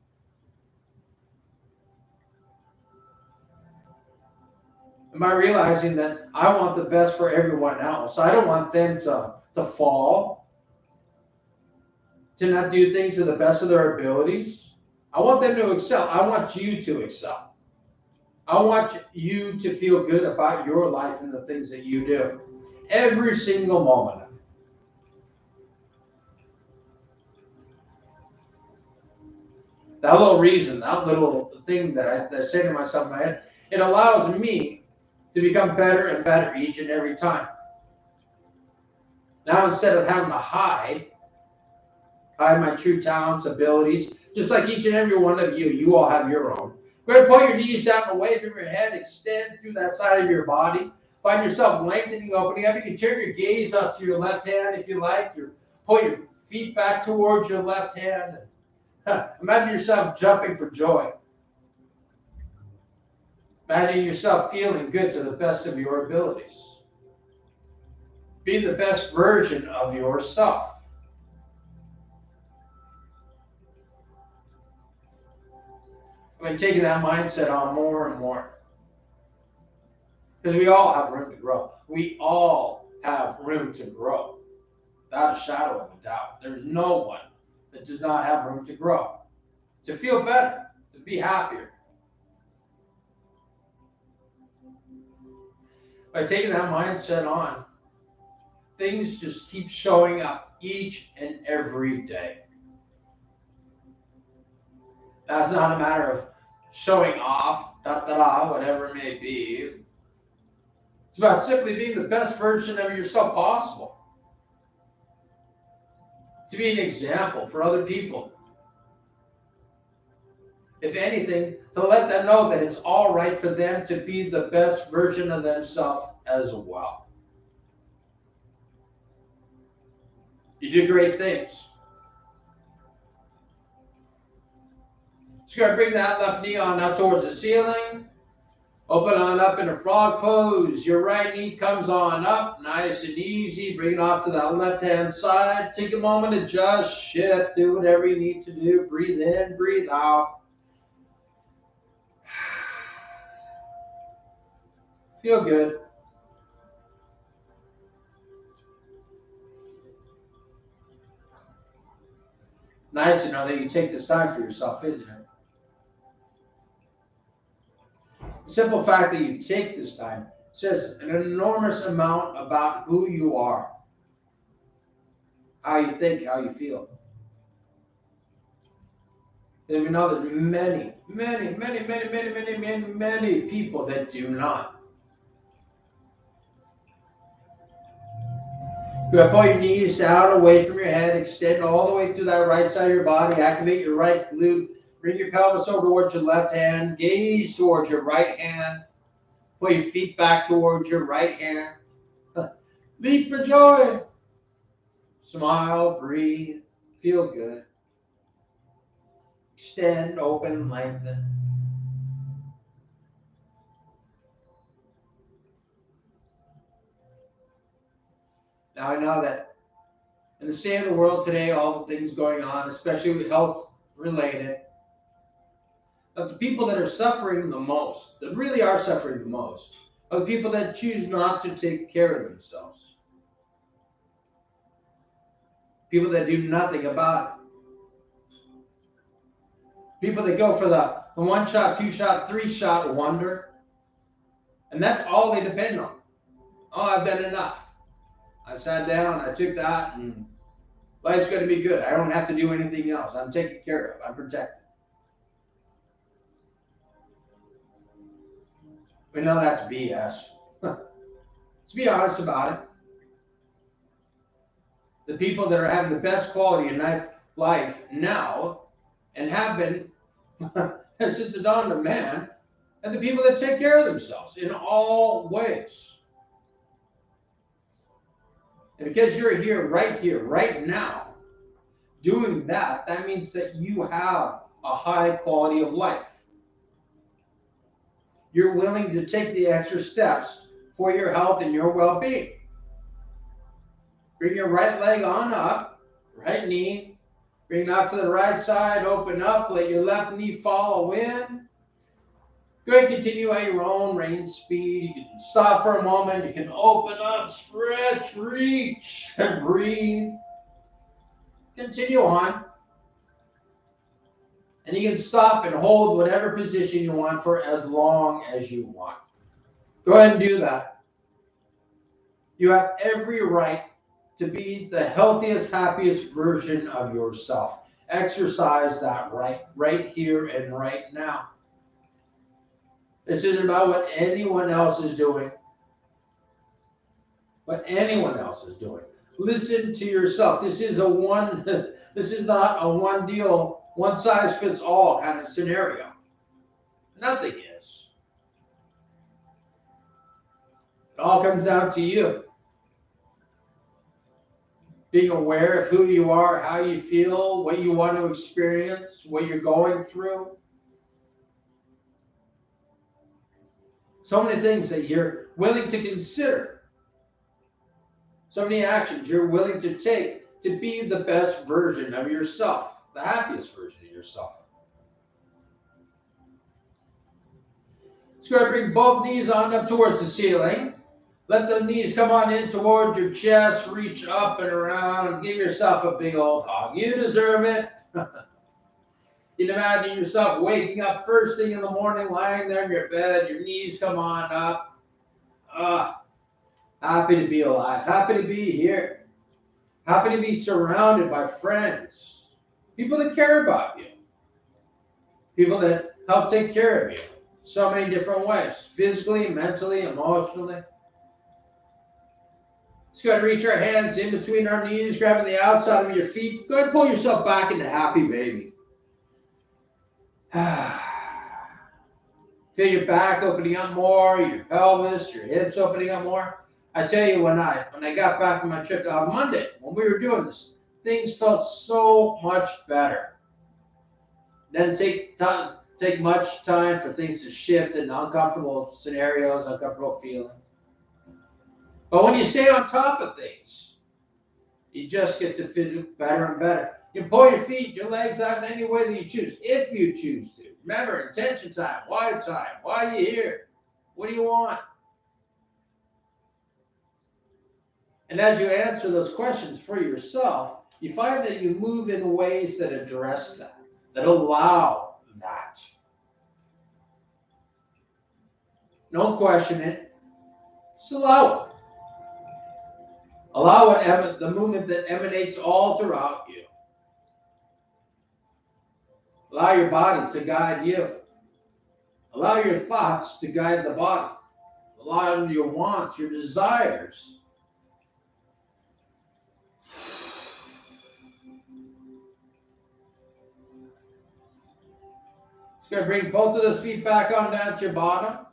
[SPEAKER 1] Am I realizing that I want the best for everyone else? I don't want them to fall, to not do things to the best of their abilities. I want them to excel. I want you to excel. I want you to feel good about your life and the things that you do. Every single moment of it. That little reason, that little thing that I say to myself in my head, it allows me to become better and better each and every time. Now, instead of having to hide my true talents, abilities, just like each and every one of you, you all have your own. Go ahead and pull your knees out and away from your head, extend through that side of your body. Find yourself lengthening, opening up. You can turn your gaze up to your left hand if you like. Pull your feet back towards your left hand. Imagine yourself jumping for joy. Imagine yourself feeling good to the best of your abilities. Being the best version of yourself. I mean, taking that mindset on more and more. Because we all have room to grow. We all have room to grow. Without a shadow of a doubt. There's no one that does not have room to grow. To feel better. To be happier. By taking that mindset on, things just keep showing up each and every day. That's not a matter of showing off, whatever it may be. It's about simply being the best version of yourself possible. To be an example for other people. If anything, to let them know that it's all right for them to be the best version of themselves as well. You do great things. Just going to bring that left knee on up towards the ceiling. Open on up in a frog pose. Your right knee comes on up, nice and easy. Bring it off to that left-hand side. Take a moment, adjust, shift, do whatever you need to do. Breathe in, breathe out. Feel good. Nice to know that you take this time for yourself, isn't it? The simple fact that you take this time says an enormous amount about who you are, how you think, how you feel. And we know there's many people that do not. You pull your knees down away from your head, extend all the way through that right side of your body, activate your right glute, bring your pelvis over towards your left hand, gaze towards your right hand, pull your feet back towards your right hand. Leap for joy. Smile, breathe, feel good. Extend, open, lengthen. Now I know that in the state of the world today, all the things going on, especially with health related, But the people that are suffering the most, that really are suffering the most, are the people that choose not to take care of themselves. People that do nothing about it. People that go for the 1 shot, 2 shot, 3 shot wonder. And that's all they depend on. Oh, I've done enough. I sat down, I took that, and life's going to be good. I don't have to do anything else. I'm taken care of. I'm protected. We know that's BS. Let's be honest about it. The people that are having the best quality in life now and have been since the dawn of man are the people that take care of themselves in all ways. And because you're here, right now, doing that, that means that you have a high quality of life. You're willing to take the extra steps for your health and your well-being. Bring your right leg on up, right knee. Bring it out to the right side, open up, let your left knee follow in. Go ahead and continue at your own range speed. You can stop for a moment. You can open up, stretch, reach, and breathe. Continue on. And you can stop and hold whatever position you want for as long as you want. Go ahead and do that. You have every right to be the healthiest, happiest version of yourself. Exercise that right here and right now. This isn't about what anyone else is doing. What anyone else is doing. Listen to yourself. This is not a one deal, one size fits all kind of scenario. Nothing is. It all comes down to you. Being aware of who you are, how you feel, what you want to experience, what you're going through. So many things that you're willing to consider. So many actions you're willing to take to be the best version of yourself, the happiest version of yourself. Let's go ahead and bring both knees on up towards the ceiling. Let the knees come on in towards your chest, reach up and around, and give yourself a big old hug. You deserve it. You can imagine yourself waking up first thing in the morning, lying there in your bed, your knees come on up. Happy to be alive, happy to be here, happy to be surrounded by friends, people that care about you, people that help take care of you, so many different ways, physically, mentally, emotionally. Let's go ahead and reach our hands in between our knees, grabbing the outside of your feet. Go ahead and pull yourself back into happy baby. Feel your back opening up more, your pelvis, your hips opening up more. I tell you, when I got back from my trip on Monday, when we were doing this, things felt so much better. Didn't take much time for things to shift in uncomfortable scenarios, uncomfortable feeling. But when you stay on top of things, you just get to feel better and better. You can pull your feet, your legs out in any way that you choose, if you choose to. Remember, intention time, why time, why are you here? What do you want? And as you answer those questions for yourself, you find that you move in ways that address that allow that. Don't question it. Just allow it. Allow it, the movement that emanates all throughout you. Allow your body to guide you. Allow your thoughts to guide the body. Allow your wants, your desires. Just going to bring both of those feet back on down to your bottom.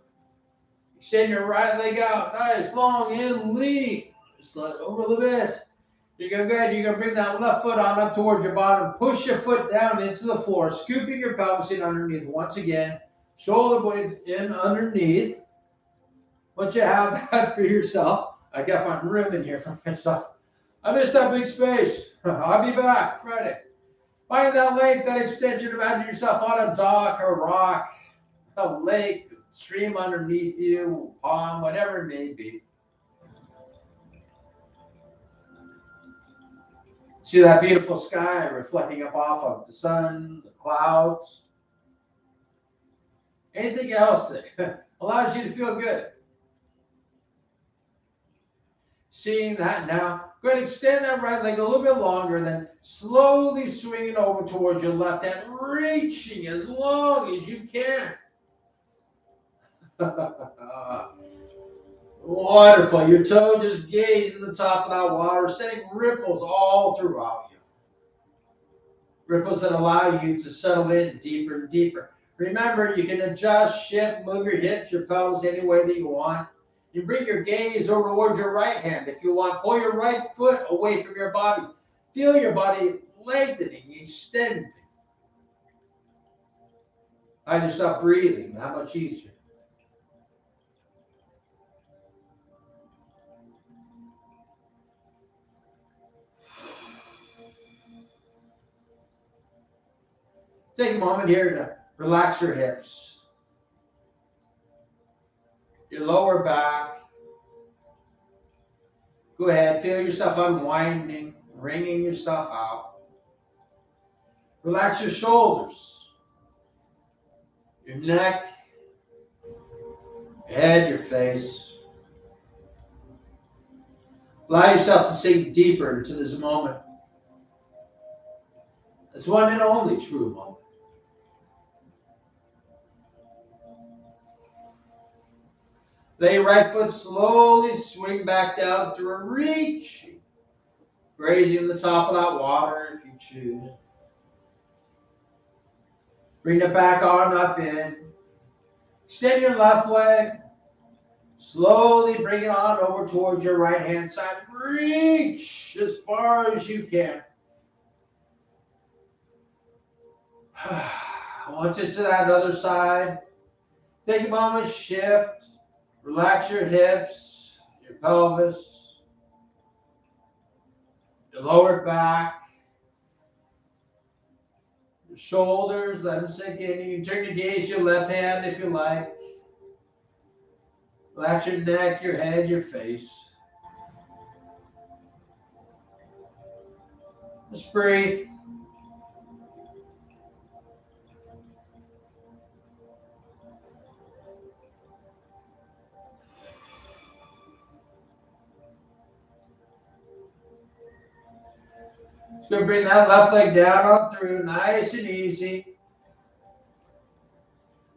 [SPEAKER 1] Extend your right leg out. Nice, long, and lean. Just let it over a little bit. You're going to go ahead. You're going to bring that left foot on up towards your bottom. Push your foot down into the floor, scooping your pelvis in underneath once again. Shoulder blades in underneath. Once you have that for yourself, I got my ribbon here for myself. I missed that big space. I'll be back Friday. Finding that length, that extension, imagine yourself on a dock or rock, a lake, stream underneath you, pond, whatever it may be. See that beautiful sky reflecting up off of the sun, the clouds. Anything else that allows you to feel good. Seeing that now, go ahead and extend that right leg a little bit longer, and then slowly swinging over towards your left hand, reaching as long as you can. Wonderful. Your toe just gazing the top of that water, sending ripples all throughout you. Ripples that allow you to settle in deeper and deeper. Remember, you can adjust, shift, move your hips, your pelvis any way that you want. You bring your gaze over towards your right hand if you want. Pull your right foot away from your body. Feel your body lengthening, extending. Find yourself breathing. How much easier? Take a moment here to relax your hips, your lower back. Go ahead, feel yourself unwinding, wringing yourself out. Relax your shoulders, your neck, your head, your face. Allow yourself to sink deeper into this moment. This one and only true moment. Lay your right foot slowly swing back down through a reach, grazing the top of that water if you choose. Bring the back arm up in. Extend your left leg. Slowly bring it on over towards your right hand side. Reach as far as you can. Once it's to that other side, take a moment, shift. Relax your hips, your pelvis, your lower back, your shoulders. Let them sink in. You can turn your gaze to your left hand if you like. Relax your neck, your head, your face. Just breathe. Just going to bring that left leg down on through, nice and easy.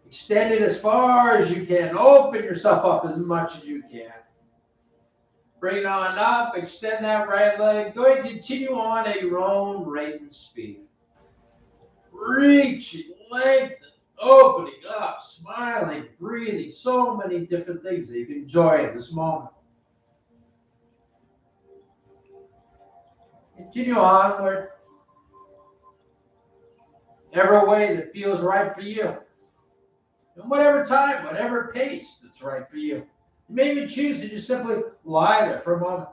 [SPEAKER 1] Extend it as far as you can. Open yourself up as much as you can. Bring it on up. Extend that right leg. Go ahead and continue on at your own rate and speed. Reaching, lengthening, opening up, smiling, breathing. So many different things that you can enjoy in this moment. Continue onward. Every way that feels right for you. In whatever time, whatever pace that's right for you. You may even choose to just simply lie there for a moment.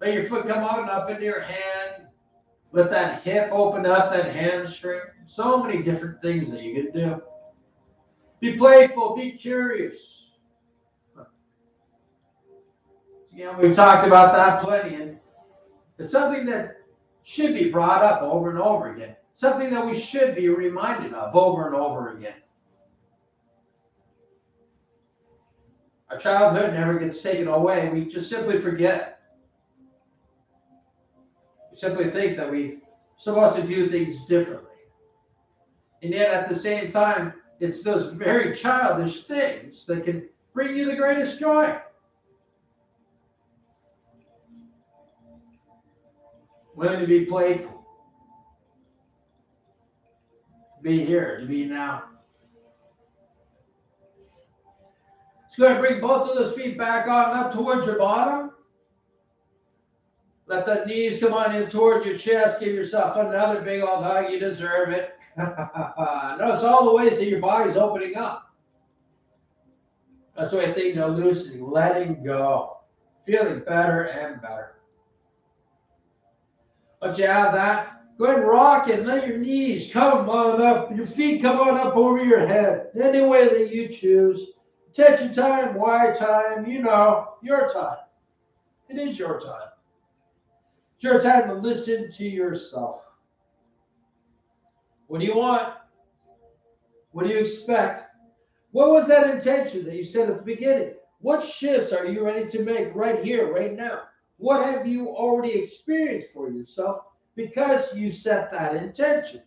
[SPEAKER 1] Let your foot come out and up into your hand. Let that hip open up, that hamstring. So many different things that you can do. Be playful, be curious. You know, we've talked about that plenty. And it's something that should be brought up over and over again. Something that we should be reminded of over and over again. Our childhood never gets taken away. We just simply forget. We simply think that we supposed to do things differently. And yet at the same time, it's those very childish things that can bring you the greatest joy. Learn to be playful. To be here, to be now. Just going to bring both of those feet back on up towards your bottom. Let the knees come on in towards your chest. Give yourself another big old hug. You deserve it. Notice all the ways that your body's opening up. That's the way things are loosening, letting go, feeling better and better. Once you have that,
[SPEAKER 3] Go ahead and rock it. Let your knees come on up. Your feet come on up over your head. Any way that you choose. Attention time, why time, you know, your time. It is your time. It's your time to listen to yourself. What do you want? What do you expect? What was that intention that you said at the beginning? What shifts are you ready to make right here, right now? What have you already experienced for yourself because you set that intention?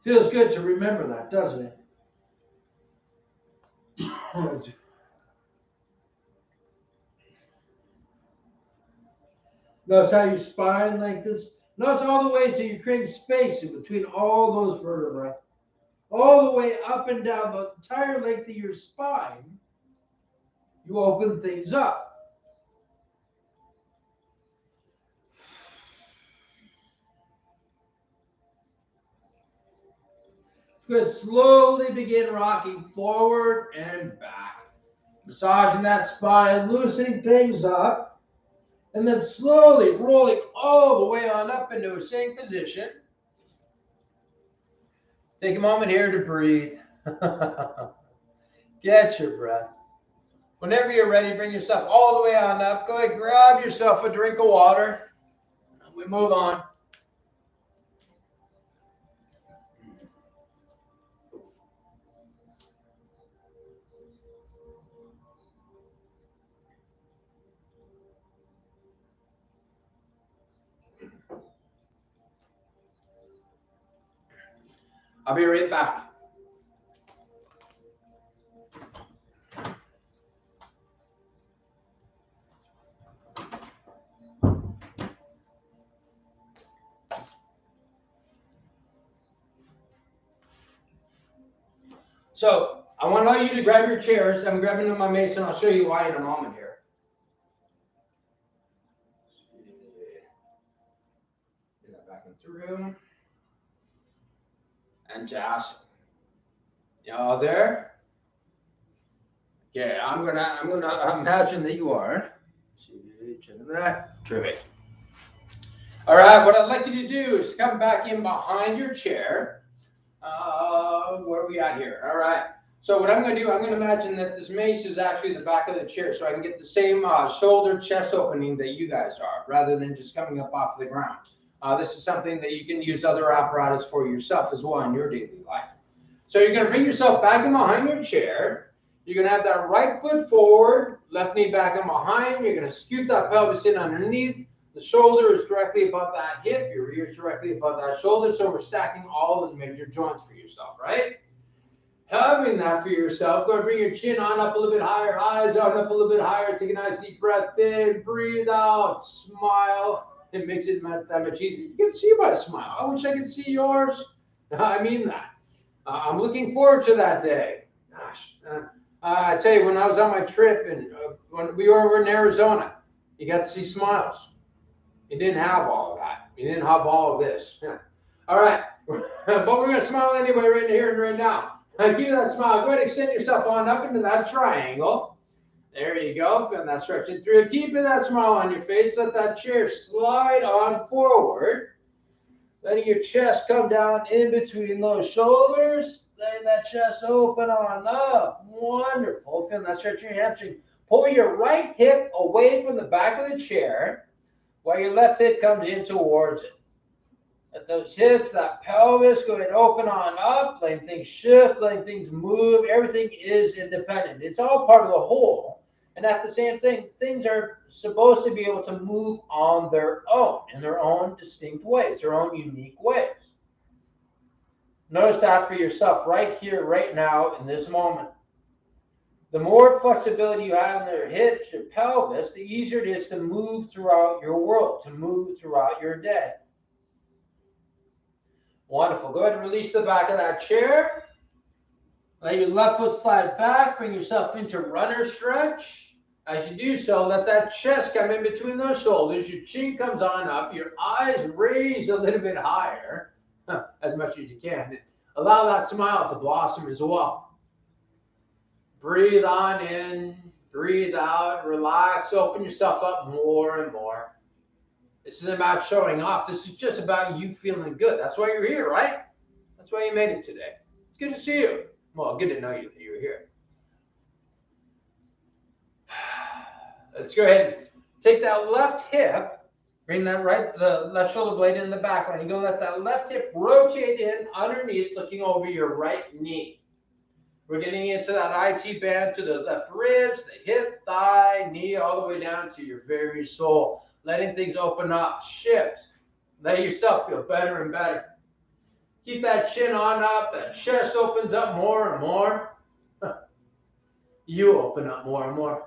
[SPEAKER 3] Feels good to remember that, doesn't it? Notice how your spine lengthens. Notice all the ways that you're creating space in between all those vertebrae. All the way up and down the entire length of your spine, you open things up. Good. Slowly begin rocking forward and back. Massaging that spine, loosening things up, and then slowly rolling all the way on up into a sitting position. Take a moment here to breathe. Get your breath. Whenever you're ready, bring yourself all the way on up. Go ahead, grab yourself a drink of water. And we move on. I'll be right back. So I want all you to grab your chairs. I'm grabbing my mace, and I'll show you why in a moment here. Get that back into the room. And Josh, y'all there? Okay, I'm gonna imagine that you are. Terrific. All right, what I'd like you to do is come back in behind your chair. Where are we at here? All right. So what I'm going to do, I'm going to imagine that this mace is actually the back of the chair, so I can get the same shoulder chest opening that you guys are, rather than just coming up off the ground. This is something that you can use other apparatus for yourself as well in your daily life. So you're going to bring yourself back in behind your chair. You're going to have that right foot forward, left knee back in behind. You're going to scoop that pelvis in underneath. The shoulder is directly above that hip. Your ear is directly above that shoulder. So we're stacking all those major joints for yourself, right? Having that for yourself, go and bring your chin on up a little bit higher, eyes on up a little bit higher. Take a nice deep breath in, breathe out, smile. It makes it that much easier. You can see my smile. I wish I could see yours. I mean that. I'm looking forward to that day. Gosh, I tell you, when I was on my trip and when we were over in Arizona, you got to see smiles. You didn't have all of that. You didn't have all of this. Yeah. All right, but we're going to smile anyway right here and right now. Give you that smile. Go ahead and extend yourself on up into that triangle. There you go. Feel that stretching through. Keeping that smile on your face. Let that chair slide on forward. Letting your chest come down in between those shoulders. Letting that chest open on up. Wonderful. Feel that stretch in your hamstring. Pull your right hip away from the back of the chair while your left hip comes in towards it. Let those hips, that pelvis, go ahead and open on up, letting things shift, letting things move. Everything is independent. It's all part of the whole. And at the same thing, things are supposed to be able to move on their own, in their own distinct ways, their own unique ways. Notice that for yourself right here, right now, in this moment. The more flexibility you have in your hips, your pelvis, the easier it is to move throughout your world, to move throughout your day. Wonderful. Go ahead and release the back of that chair. Let your left foot slide back. Bring yourself into runner stretch. As you do so, let that chest come in between those shoulders. Your chin comes on up. Your eyes raise a little bit higher, as much as you can. Allow that smile to blossom as well. Breathe on in.
[SPEAKER 1] Breathe out, relax, open yourself up more and more. This isn't about showing off. This is just about you feeling good. That's why you're here, right? That's why you made it today. It's good to see you. Well, good to know you that you're here. Let's go ahead and take that left hip, bring that the left shoulder blade in the back line. You're going to let that left hip rotate in underneath, looking over your right knee. We're getting into that IT band to the left ribs, the hip, thigh, knee, all the way down to your very soul. Letting things open up, shift. Let yourself feel better and better. Keep that chin on up, that chest opens up more and more. You open up more and more.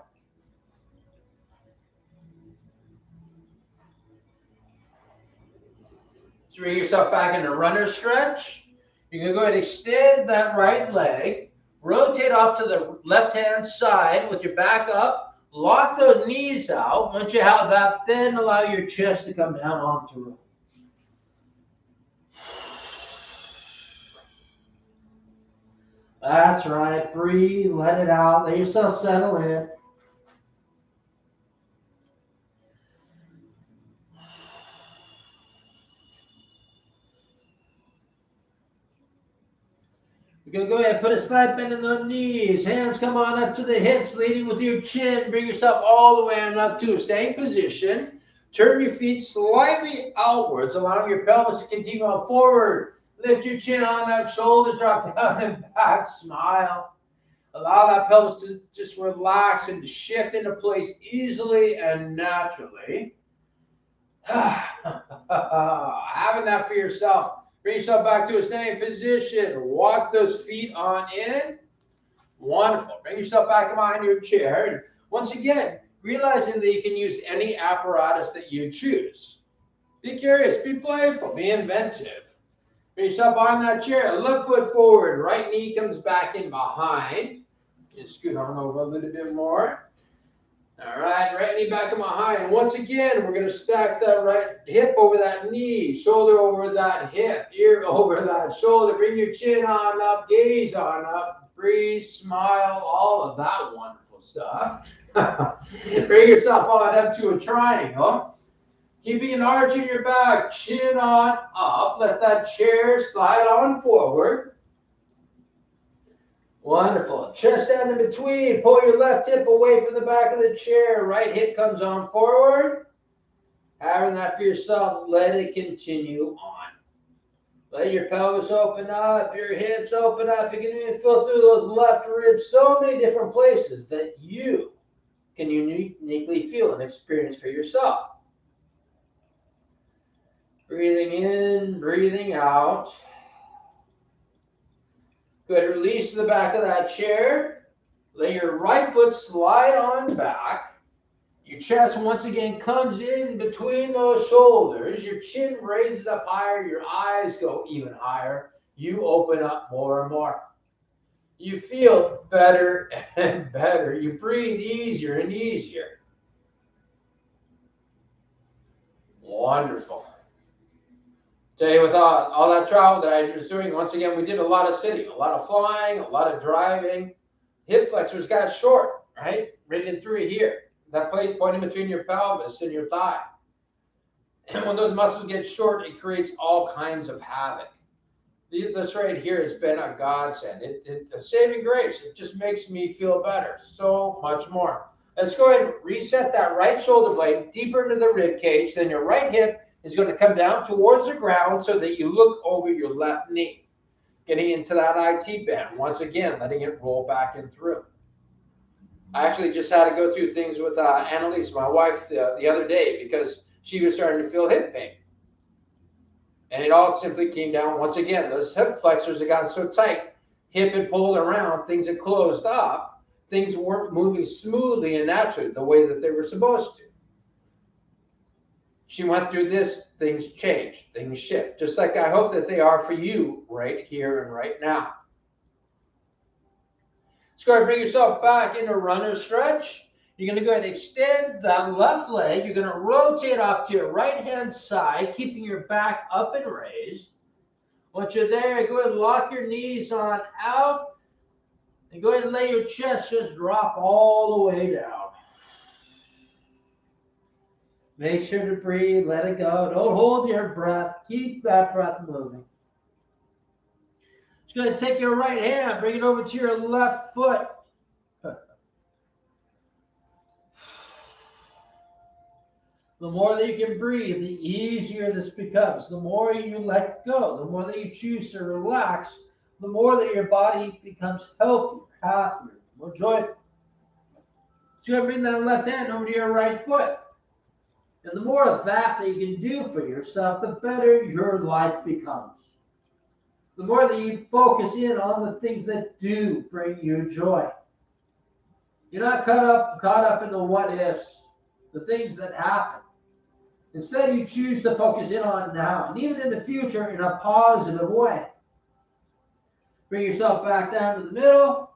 [SPEAKER 1] So bring yourself back into runner stretch. You're going to go ahead and extend that right leg. Rotate off to the left-hand side with your back up. Lock those knees out. Once you have that, then allow your chest to come down onto it. That's right. Breathe. Let it out. Let yourself settle in. You're going to go ahead and put a slight bend in the knees. Hands come on up to the hips, leading with your chin. Bring yourself all the way on up to a staying position. Turn your feet slightly outwards, allowing your pelvis to continue on forward. Lift your chin on up, shoulder drop down and back. Smile. Allow that pelvis to just relax and to shift into place easily and naturally. Having that for yourself. Bring yourself back to a staying position. Walk those feet on in. Wonderful. Bring yourself back behind your chair. And once again, realizing that you can use any apparatus that you choose. Be curious, be playful, be inventive. Bring yourself on that chair. Left foot forward. Right knee comes back in behind. Just scoot on over a little bit more. All right, right knee back in behind. Once again, we're going to stack that right hip over that knee, shoulder over that hip, ear over that shoulder. Bring your chin on up, gaze on up, breathe, smile, all of that wonderful stuff. Bring yourself on up to a triangle. Keeping an arch in your back, chin on up. Let that chair slide on forward. Wonderful. Chest down in between. Pull your left hip away from the back of the chair. Right hip comes on forward. Having that for yourself, let it continue on. Let your pelvis open up, your hips open up. Beginning to feel through those left ribs. So many different places that you can uniquely feel and experience for yourself. Breathing in, breathing out. Go ahead and release the back of that chair. Let your right foot slide on back. Your chest once again comes in between those shoulders. Your chin raises up higher. Your eyes go even higher. You open up more and more. You feel better and better. You breathe easier and easier. Wonderful. Tell you, with all that travel that I was doing, once again, we did a lot of sitting, a lot of flying, a lot of driving. Hip flexors got short, right? Right in through here. That plate point in between your pelvis and your thigh. And when those muscles get short, it creates all kinds of havoc. This right here has been a godsend. It's a saving grace. It just makes me feel better so much more. Let's go ahead and reset that right shoulder blade deeper into the rib cage. Then your right hip is going to come down towards the ground so that you look over your left knee. Getting into that IT band. Once again, letting it roll back and through. I actually just had to go through things with Annalise, my wife, the other day because she was starting to feel hip pain. And it all simply came down, once again, those hip flexors had gotten so tight, hip had pulled around, things had closed up, things weren't moving smoothly and naturally the way that they were supposed to. She went through this, things change, things shift, just like I hope that they are for you right here and right now. Let's go ahead and bring yourself back into runner stretch. You're going to go ahead and extend that left leg. You're going to rotate off to your right-hand side, keeping your back up and raised. Once you're there, go ahead and lock your knees on out.
[SPEAKER 3] And go ahead and let your chest just drop all the way down. Make sure to breathe, let it go. Don't hold your breath. Keep that breath moving. Just going to take your right hand, bring it over to your left foot. The more that you can breathe, the easier this becomes. The more you let go, the more that you choose to relax, the more that your body becomes healthier, happier, more joyful. So you're going to bring that left hand over to your right foot. And the more of that you can do for yourself, the better your life becomes. The more that you focus in on the things that do bring you joy. You're not caught up in the what ifs, the things that happen. Instead, you choose to focus in on now, and even in the future, in a positive way. Bring yourself back down to the middle.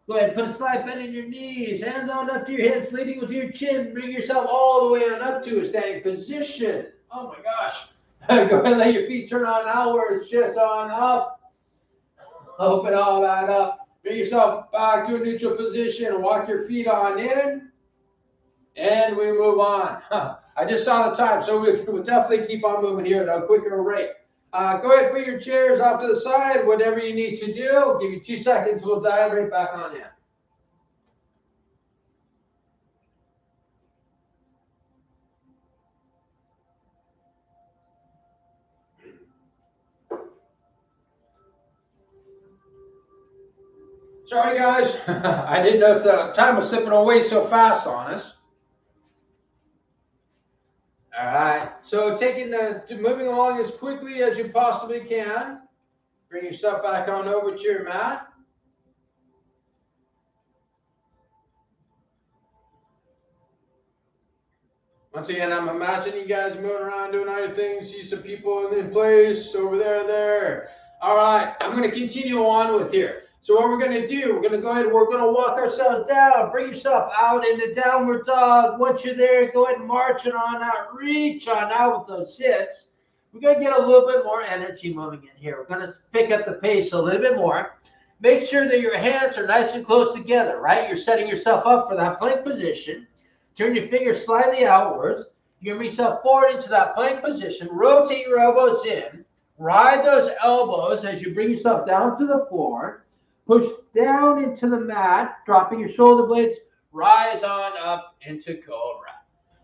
[SPEAKER 3] Go ahead and put a slight bend in your knees, hands on up to your hips, leading with your chin. Bring yourself all the way on up to a standing position. Oh my gosh. Go ahead and let your feet turn on outwards, chest on up. Open all that up. Bring yourself back to a neutral position. Walk your feet on in. And we move on. I just saw the time, so we'll definitely keep on moving here at a quicker rate. Go ahead, put your chairs off to the side, whatever you need to do. I'll give you 2 seconds, we'll dive right back on in. Sorry guys, I didn't know the time was slipping away so fast on us. All right, so moving along as quickly as you possibly can. Bring yourself back on over to your mat. Once again, I'm imagining you guys moving around, doing all your things. See some people in place over there. All right, I'm going to continue on with here. So what we're going to do, we're going to go ahead and we're going to walk ourselves down. Bring yourself out into downward dog. Once you're there, go ahead and march it on out. Reach on out with those hips. We're going to get a little bit more energy moving in here. We're going to pick up the pace a little bit more. Make sure that your hands are nice and close together, right? You're setting yourself up for that plank position. Turn your fingers slightly outwards. You're going to bring yourself forward into that plank position. Rotate your elbows in. Ride those elbows as you bring yourself down to the floor. Push down into the mat, dropping your shoulder blades. Rise on up into Cobra.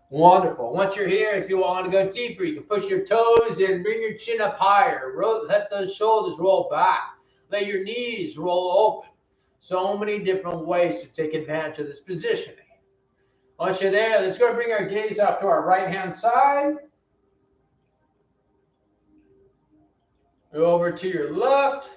[SPEAKER 3] Wonderful. Once you're here, if you want to go deeper, you can push your toes in, bring your chin up higher. Let those shoulders roll back. Let your knees roll open. So many different ways to take advantage of this positioning. Once you're there, let's go bring our gaze up to our right-hand side. Go over to your left.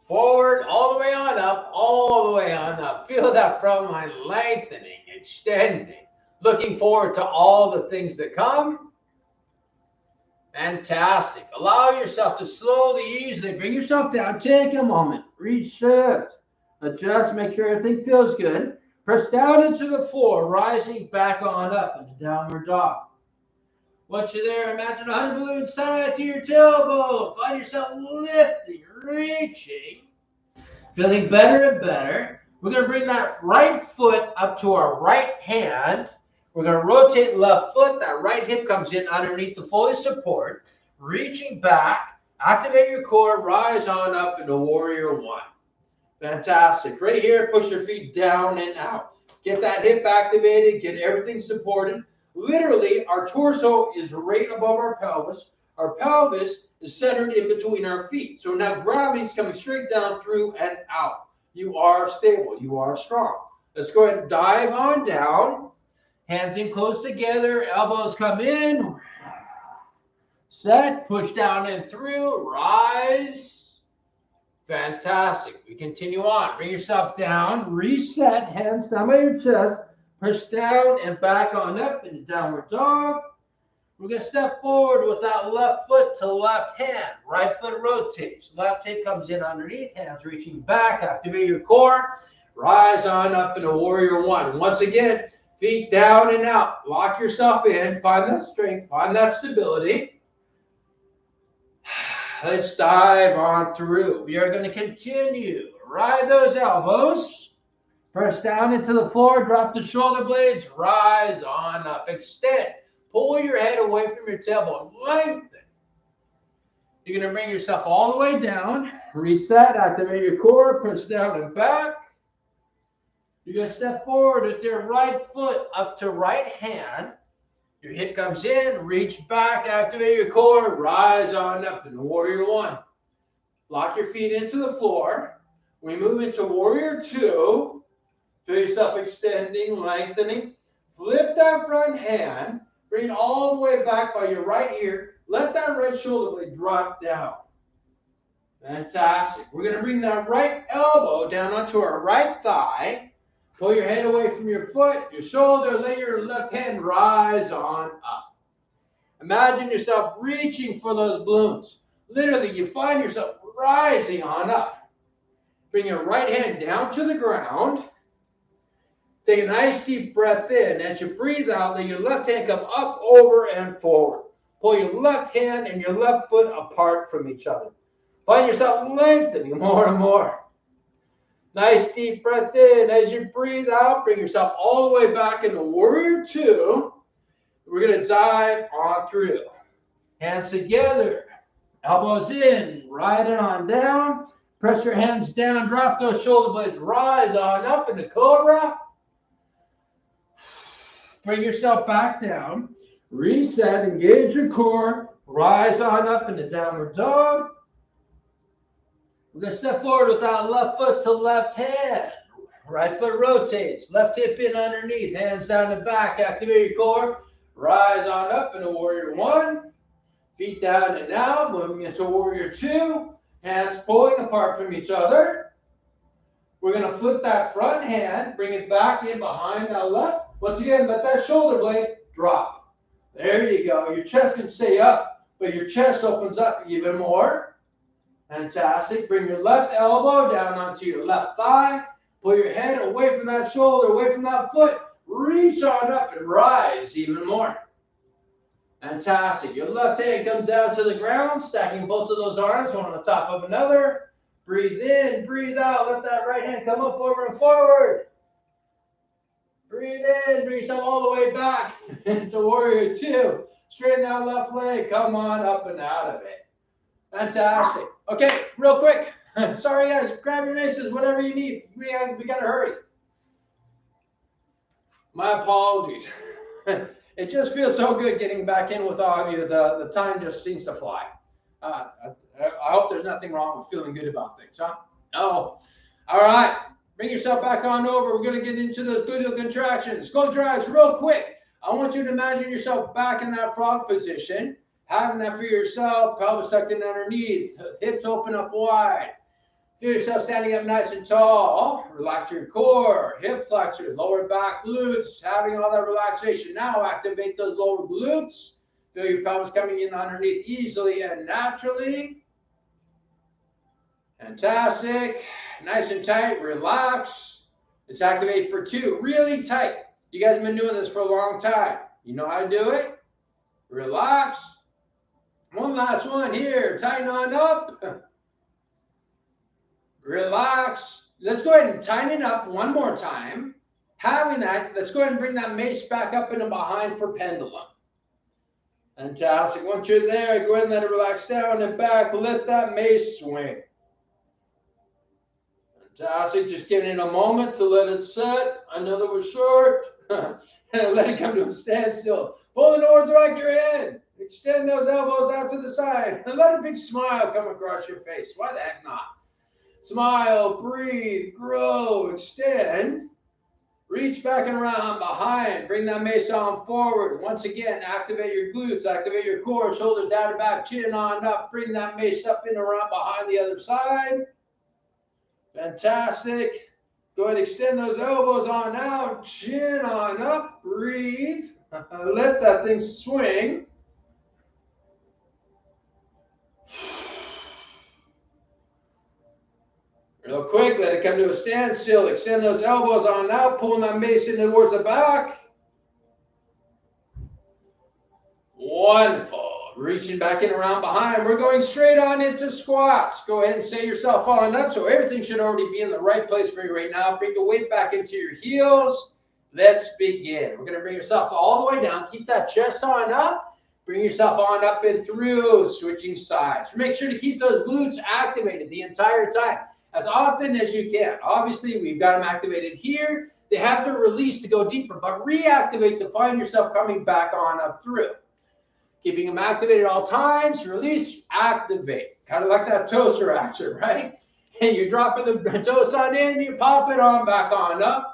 [SPEAKER 3] Forward, all the way on up, all the way on up. Feel that front line lengthening, extending. Looking forward to all the things that come. Fantastic. Allow yourself to slowly, easily bring yourself down. Take a moment. Reshift. Adjust. Make sure everything feels good. Press down into the floor, rising back on up into downward dog. Once you're there, imagine 100 balloons tied to your tailbone. Find yourself lifting, reaching, feeling better and better. We're going to bring that right foot up to our right hand. We're going to rotate left foot. That right hip comes in underneath to fully support. Reaching back, activate your core, rise on up into Warrior One. Fantastic. Right here, push your feet down and out. Get that hip activated, get everything supported. Literally, our torso is right above our pelvis. Our pelvis is centered in between our feet. So now gravity is coming straight down, through, and out. You are stable. You are strong. Let's go ahead and dive on down. Hands in close together. Elbows come in. Set. Push down and through. Rise. Fantastic. We continue on. Bring yourself down. Reset. Hands down by your chest. Push down and back on up into downward dog. We're going to step forward with that left foot to left hand. Right foot rotates. Left hip comes in underneath. Hands reaching back. Activate your core. Rise on up into Warrior One. Once again, feet down and out. Lock yourself in. Find that strength. Find that stability. let's dive on through. We are going to continue. Ride those elbows. Press down into the floor. Drop the shoulder blades. Rise on up. Extend. Pull your head away from your tailbone. Lengthen. You're going to bring yourself all the way down. Reset. Activate your core. Push down and back. You're going to step forward with your right foot up to right hand. Your hip comes in, reach back, activate your core, rise on up into Warrior One. Lock your feet into the floor. We move into Warrior Two. Feel yourself extending, lengthening. Flip that front hand, bring it all the way back by your right ear. Let that right shoulder blade drop down. Fantastic. We're going to bring that right elbow down onto our right thigh. Pull your head away from your foot, your shoulder, let your left hand rise on up. Imagine yourself reaching for those balloons. Literally, you find yourself rising on up. Bring your right hand down to the ground. Take a nice deep breath in. As you breathe out, let your left hand come up, over, and forward. Pull your left hand and your left foot apart from each other. Find yourself lengthening more and more. Nice deep breath in. As you breathe out, bring yourself all the way back into Warrior Two. We're going to dive on through. Hands together. Elbows in. Ride it on down. Press your hands down. Drop those shoulder blades. Rise on up into Cobra. Bring yourself back down. Reset. Engage your core. Rise on up into Downward Dog. We're going to step forward with that left foot to left hand. Right foot rotates. Left hip in underneath. Hands down and back. Activate your core. Rise on up into Warrior One. Feet down and out. Moving into Warrior Two. Hands pulling apart from each other. We're going to flip that front hand. Bring it back in behind that left. Once again, let that shoulder blade drop. There you go. Your chest can stay up, but your chest opens up even more. Fantastic. Bring your left elbow down onto your left thigh. Pull your head away from that shoulder, away from that foot. Reach on up and rise even more. Fantastic. Your left hand comes down to the ground, stacking both of those arms, one on top of another. Breathe in, breathe out. Let that right hand come up, over, and forward. Breathe in, bring yourself all the way back into Warrior Two. Straighten that left leg. Come on up and out of it. Fantastic. Okay, real quick. Sorry, guys. Grab your maces, whatever you need. We got to hurry. My apologies. It just feels so good getting back in with all of you. The time just seems to fly. I hope there's nothing wrong with feeling good about things, huh? No. All right. Bring yourself back on over. We're going to get into those gluteal contractions. Close your eyes real quick. I want you to imagine yourself back in that frog position. Having that for yourself, pelvis tucked in underneath, hips open up wide. Feel yourself standing up nice and tall. Relax your core, hip flexors, lower back glutes, having all that relaxation. Now activate those lower glutes. Feel your pelvis coming in underneath easily and naturally. Fantastic. Nice and tight, relax. Let's activate for two, really tight. You guys have been doing this for a long time. You know how to do it. Relax. One last one here. Tighten on up. Relax. Let's go ahead and tighten it up one more time. Having that, let's go ahead and bring that mace back up and behind for pendulum. Fantastic. Once you're there, go ahead and let it relax down and back. Let that mace swing. Fantastic. Just giving it a moment to let it set. I know that was short. And let it come to a standstill. Pull it towards like your head. Extend those elbows out to the side. And let a big smile come across your face. Why the heck not? Smile, breathe, grow, extend. Reach back and around behind. Bring that mace on forward. Once again, activate your glutes, activate your core, shoulders down and back, chin on up. Bring that mace up and around behind the other side. Fantastic. Go ahead and extend those elbows on out, chin on up, breathe. Let that thing swing. Real quick, let it come to a standstill. Extend those elbows on out, pulling that mace in towards the back. Wonderful. reaching back in around behind. We're going straight on into squats. Go ahead and set yourself on up. So everything should already be in the right place for you right now. Bring the weight back into your heels. Let's begin. We're going to bring yourself all the way down. Keep that chest on up. Bring yourself on up and through, switching sides. Make sure to keep those glutes activated the entire time, as often as you can. Obviously, we've got them activated here. They have to release to go deeper, but reactivate to find yourself coming back on up through. Keeping them activated at all times. Release, activate. Kind of like that toaster action, right? And you're dropping the toast on in, you pop it on back on up.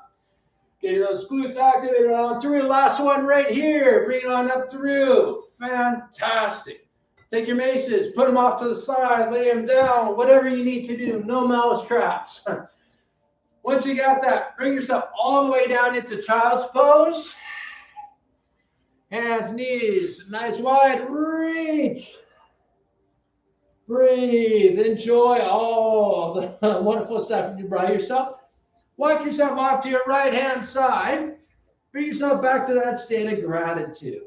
[SPEAKER 3] Getting those glutes activated on through. Last one right here. Bring it on up through. Fantastic. Take your maces, put them off to the side, lay them down, whatever you need to do. No mouse traps. Once you got that, bring yourself all the way down into child's pose. Hands, knees, nice wide reach. Breathe, enjoy all the wonderful stuff you brought yourself. Walk yourself off to your right-hand side. Bring yourself back to that state of gratitude.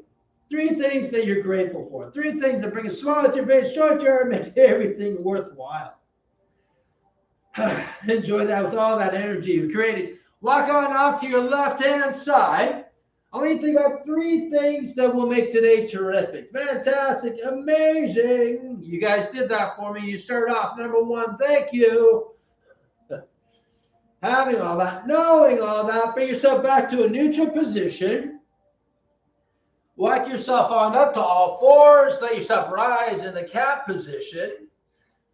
[SPEAKER 3] 3 things that you're grateful for. 3 things that bring a smile to your face, joy to your heart, make everything worthwhile. Enjoy that with all that energy you've created. Walk on off to your left-hand side. I want you to think about 3 things that will make today terrific. Fantastic, amazing. You guys did that for me. You started off. Number 1, thank you. Having all that, knowing all that, bring yourself back to a neutral position. Walk yourself on up to all 4s. Let yourself rise in the cat position.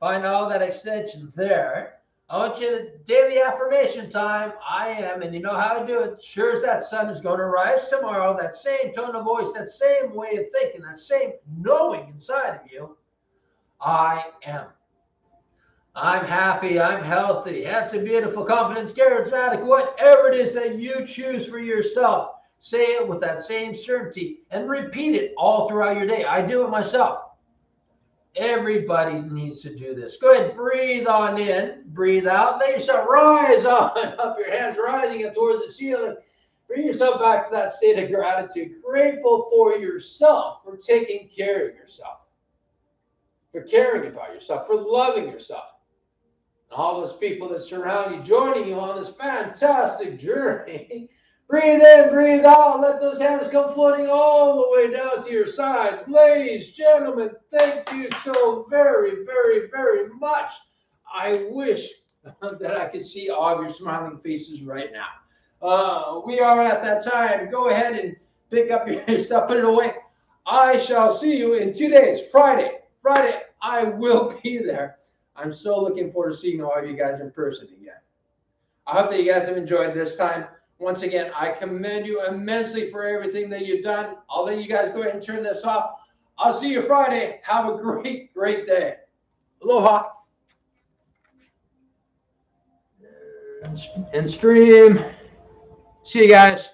[SPEAKER 3] Find all that extension there. I want you to daily affirmation time. I am, and you know how to do it. Sure as that sun is going to rise tomorrow, that same tone of voice, that same way of thinking, that same knowing inside of you. I am. I'm happy, I'm healthy, handsome, beautiful, confident, charismatic, whatever it is that you choose for yourself. Say it with that same certainty and repeat it all throughout your day. I do it myself. Everybody needs to do this. Go ahead, breathe on in, breathe out. Let yourself rise on up, your hands rising up towards the ceiling. Bring yourself back to that state of gratitude. Grateful for yourself, for taking care of yourself, for caring about yourself, for loving yourself. All those people that surround you, joining you on this fantastic journey. Breathe in, breathe out. Let those hands come floating all the way down to your sides. Ladies, gentlemen, thank you so very, very, very much. I wish that I could see all of your smiling faces right now. We are at that time. Go ahead and pick up your stuff, put it away. I shall see you in 2 days, Friday. Friday, I will be there. I'm so looking forward to seeing all of you guys in person again. I hope that you guys have enjoyed this time. Once again, I commend you immensely for everything that you've done. I'll let you guys go ahead and turn this off. I'll see you Friday. Have a great, great day. Aloha. And stream. See you guys.